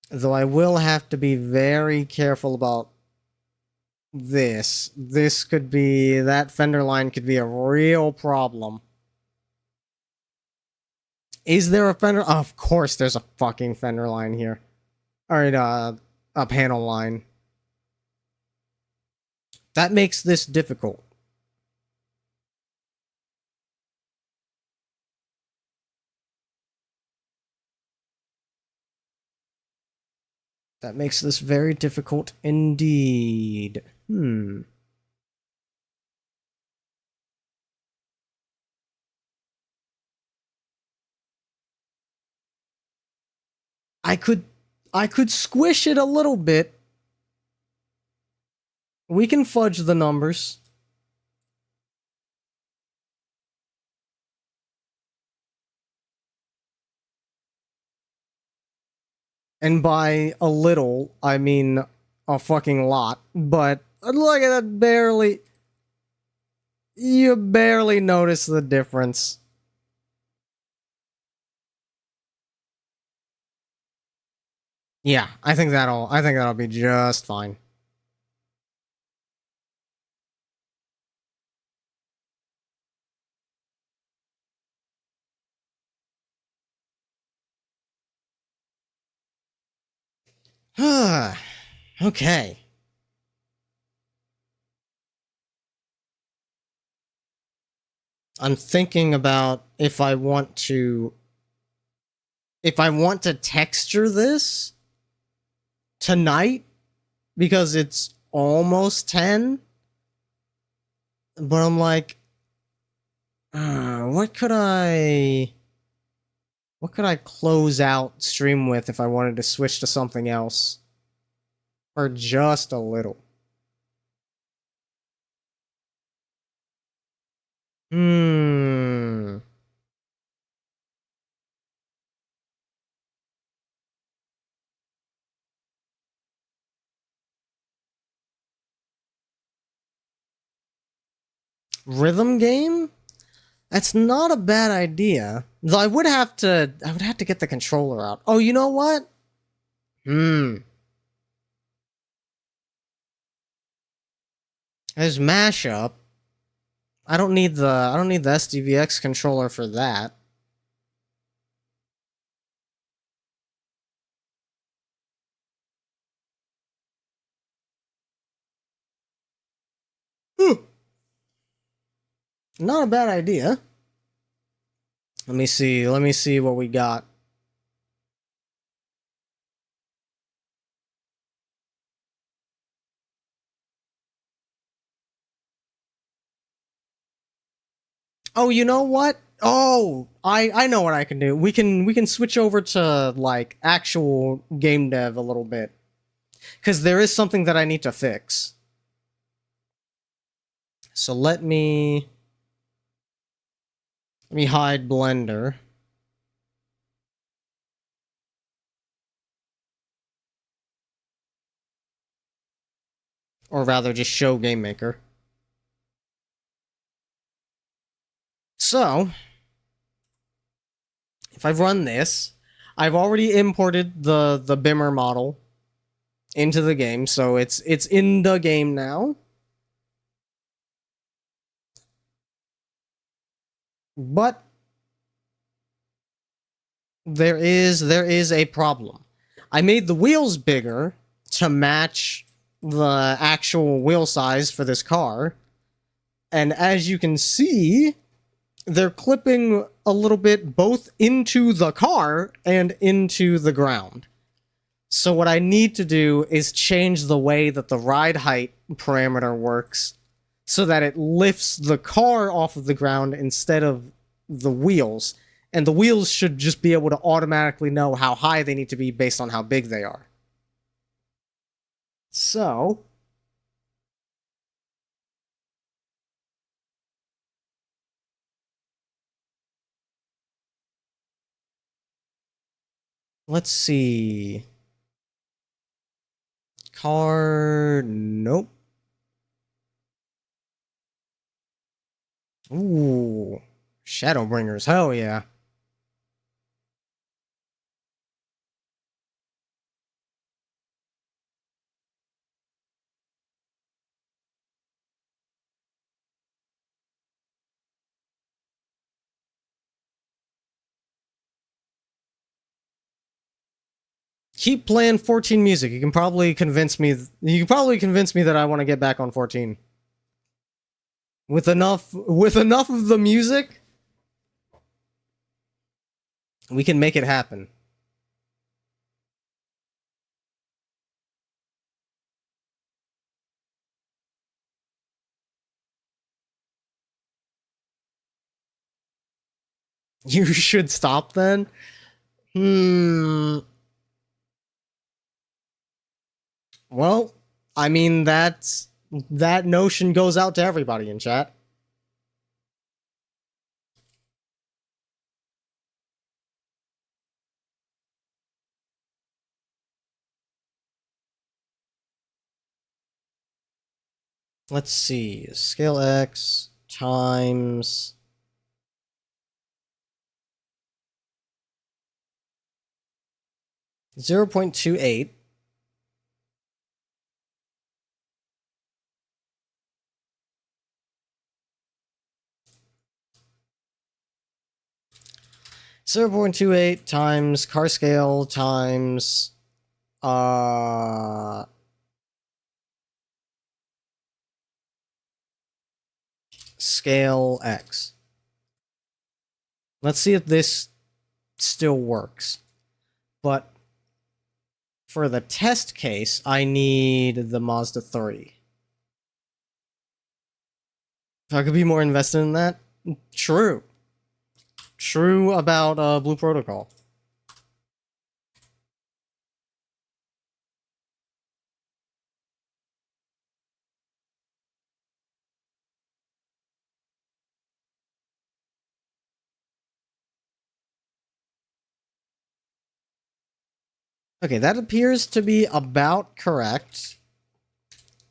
Though I will have to be very careful about this could be, that fender line could be a real problem. Is there a fender? Oh, of course there's a fucking fender line here. Alright, a panel line. That makes this difficult. That makes this very difficult indeed. I could squish it a little bit. We can fudge the numbers. And by a little, I mean a fucking lot. But look at that, barely. You barely notice the difference. Yeah, I think that'll be just fine. Okay. I'm thinking about if I want to texture this tonight because it's almost 10, but I'm like, what could I close out stream with if I wanted to switch to something else for just a little? Rhythm game? That's not a bad idea. Though I would have to get the controller out. Oh, you know what? There's mashup. I don't need the SDVX controller for that. Not a bad idea. Let me see what we got. Oh, you know what? Oh, I know what I can do. We can switch over to like actual game dev a little bit. Cuz there is something that I need to fix. So let me hide Blender. Or rather just show GameMaker. So, if I run this, I've already imported the Bimmer model into the game, so it's in the game now. But there is a problem. I made the wheels bigger to match the actual wheel size for this car. And as you can see, they're clipping a little bit both into the car and into the ground. So what I need to do is change the way that the ride height parameter works so that it lifts the car off of the ground instead of the wheels. And the wheels should just be able to automatically know how high they need to be based on how big they are. So, let's see. Car, nope. Ooh, Shadowbringers, hell yeah. keep playing 14 music. You can probably convince me. You can probably convince me that I want to get back on 14. With enough of the music, we can make it happen. You should stop then? Well, I mean, that notion goes out to everybody in chat. Let's see. Scale X times 0.28. times car scale times scale X. Let's see if this still works. But for the test case, I need the Mazda 3. If I could be more invested in that, true. True about Blue Protocol. Okay, that appears to be about correct.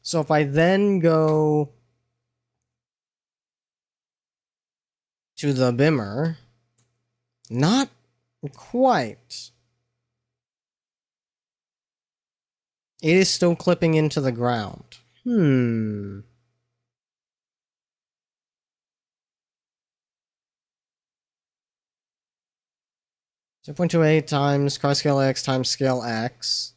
So if I then go to the Bimmer, not quite. It is still clipping into the ground. 0.28 times car scale X times scale X.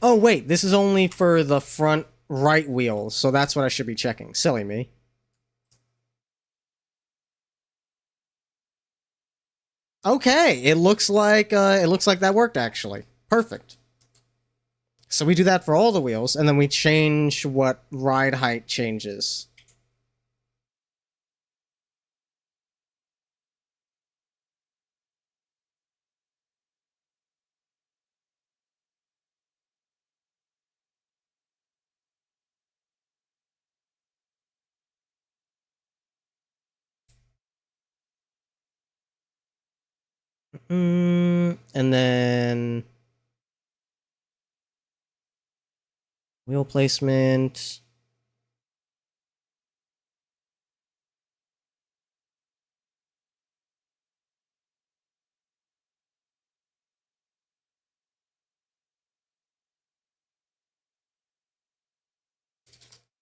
Oh, wait, this is only for the front right wheel, so that's what I should be checking. Silly me. Okay, it looks like that worked actually. Perfect. So we do that for all the wheels, and then we change what ride height changes. And then wheel placement.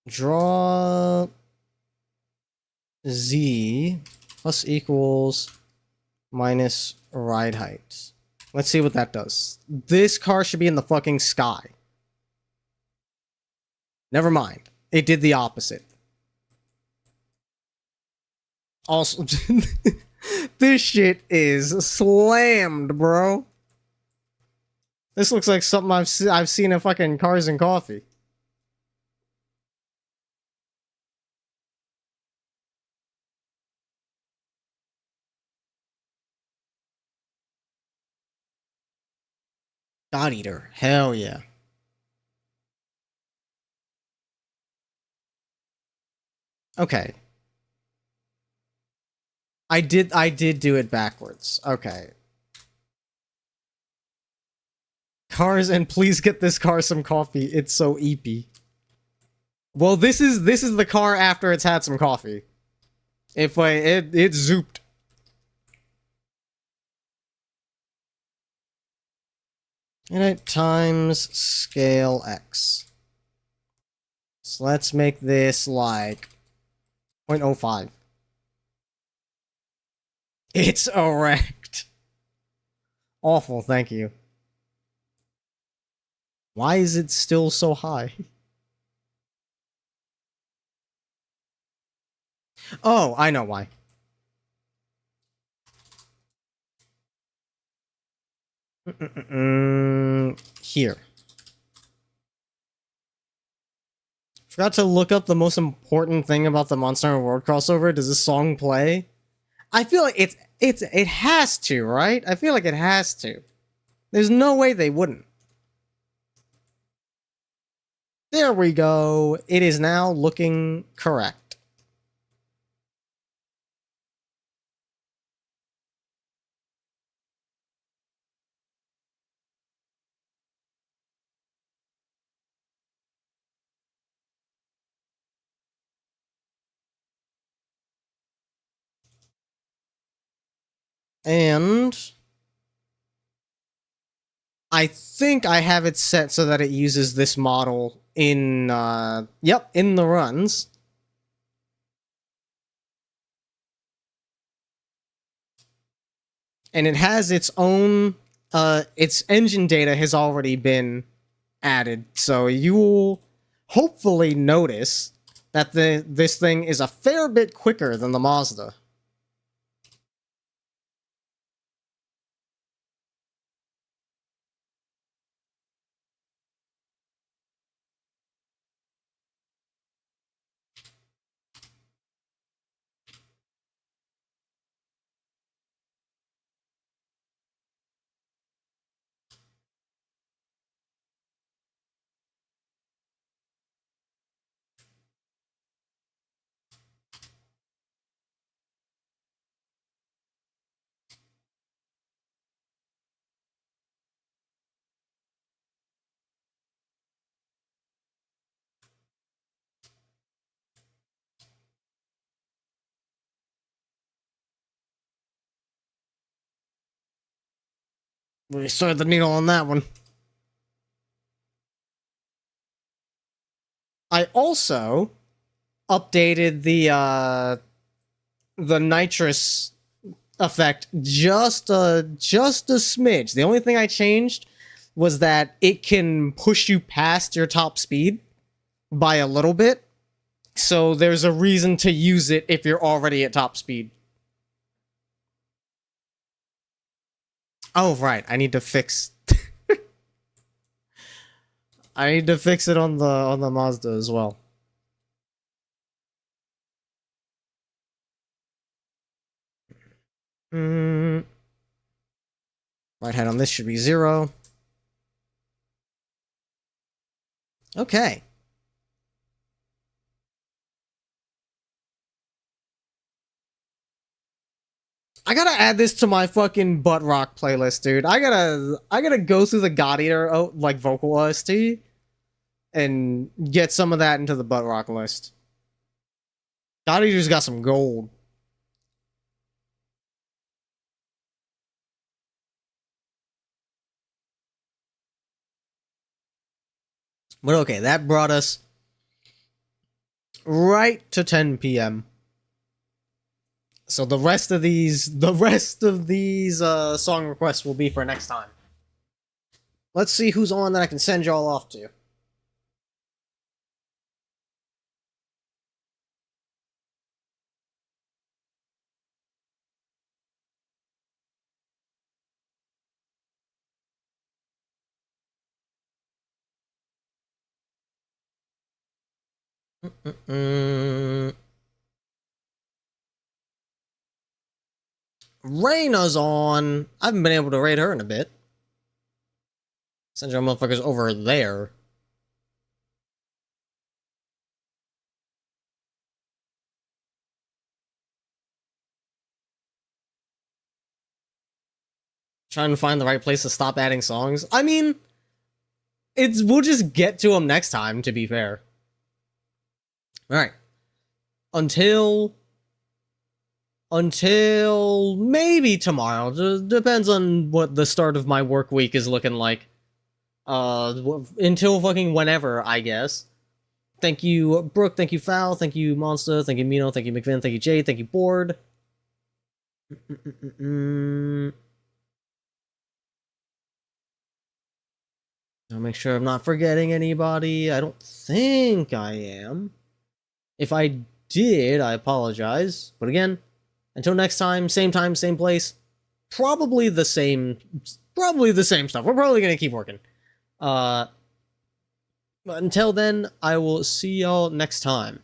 Draw Z plus equals minus ride height. Let's see what that does. This car should be in the fucking sky. Never mind. It did the opposite. Also, this shit is slammed, bro. This looks like something I've seen in fucking Cars and Coffee. God Eater. Hell yeah. Okay. I did do it backwards. Okay. Cars, and please get this car some coffee. It's so eepy. Well, this is the car after it's had some coffee. If it zooped. And it times scale x. So let's make this like 0.05. It's erect. Awful, thank you. Why is it still so high? Oh, I know why. Here. Forgot to look up the most important thing about the Monster Hunter World crossover. Does this song play? I feel like it has to, right? I feel like it has to. There's no way they wouldn't. There we go. It is now looking correct. And I think I have it set so that it uses this model in, yep, in the runs. And it has its own, its engine data has already been added, so you will hopefully notice that this thing is a fair bit quicker than the Mazda. We thread the needle on that one. I also updated the nitrous effect just a smidge. The only thing I changed was that it can push you past your top speed by a little bit. So there's a reason to use it if you're already at top speed. Oh, right. I need to fix I need to fix it on the Mazda as well. Right hand on this should be 0. Okay. I gotta add this to my fucking butt rock playlist, dude. I gotta go through the God Eater like vocal OST and get some of that into the butt rock list. God Eater's got some gold. But okay, that brought us right to 10 p.m. So the rest of these song requests will be for next time. Let's see who's on that I can send y'all off to. Reyna's on. I haven't been able to raid her in a bit. Send your motherfuckers over there. Trying to find the right place to stop adding songs. I mean, we'll just get to them next time, to be fair. Alright. Until maybe tomorrow. Just depends on what the start of my work week is looking like. Until fucking whenever, I guess. Thank you, Brooke. Thank you, Foul. Thank you, Monster. Thank you, Mino. Thank you, McVin. Thank you, Jade. Thank you, Board. I'll make sure I'm not forgetting anybody. I don't think I am. If I did, I apologize. But again, until next time, same place. Probably the same stuff. We're probably gonna keep working. But until then, I will see y'all next time.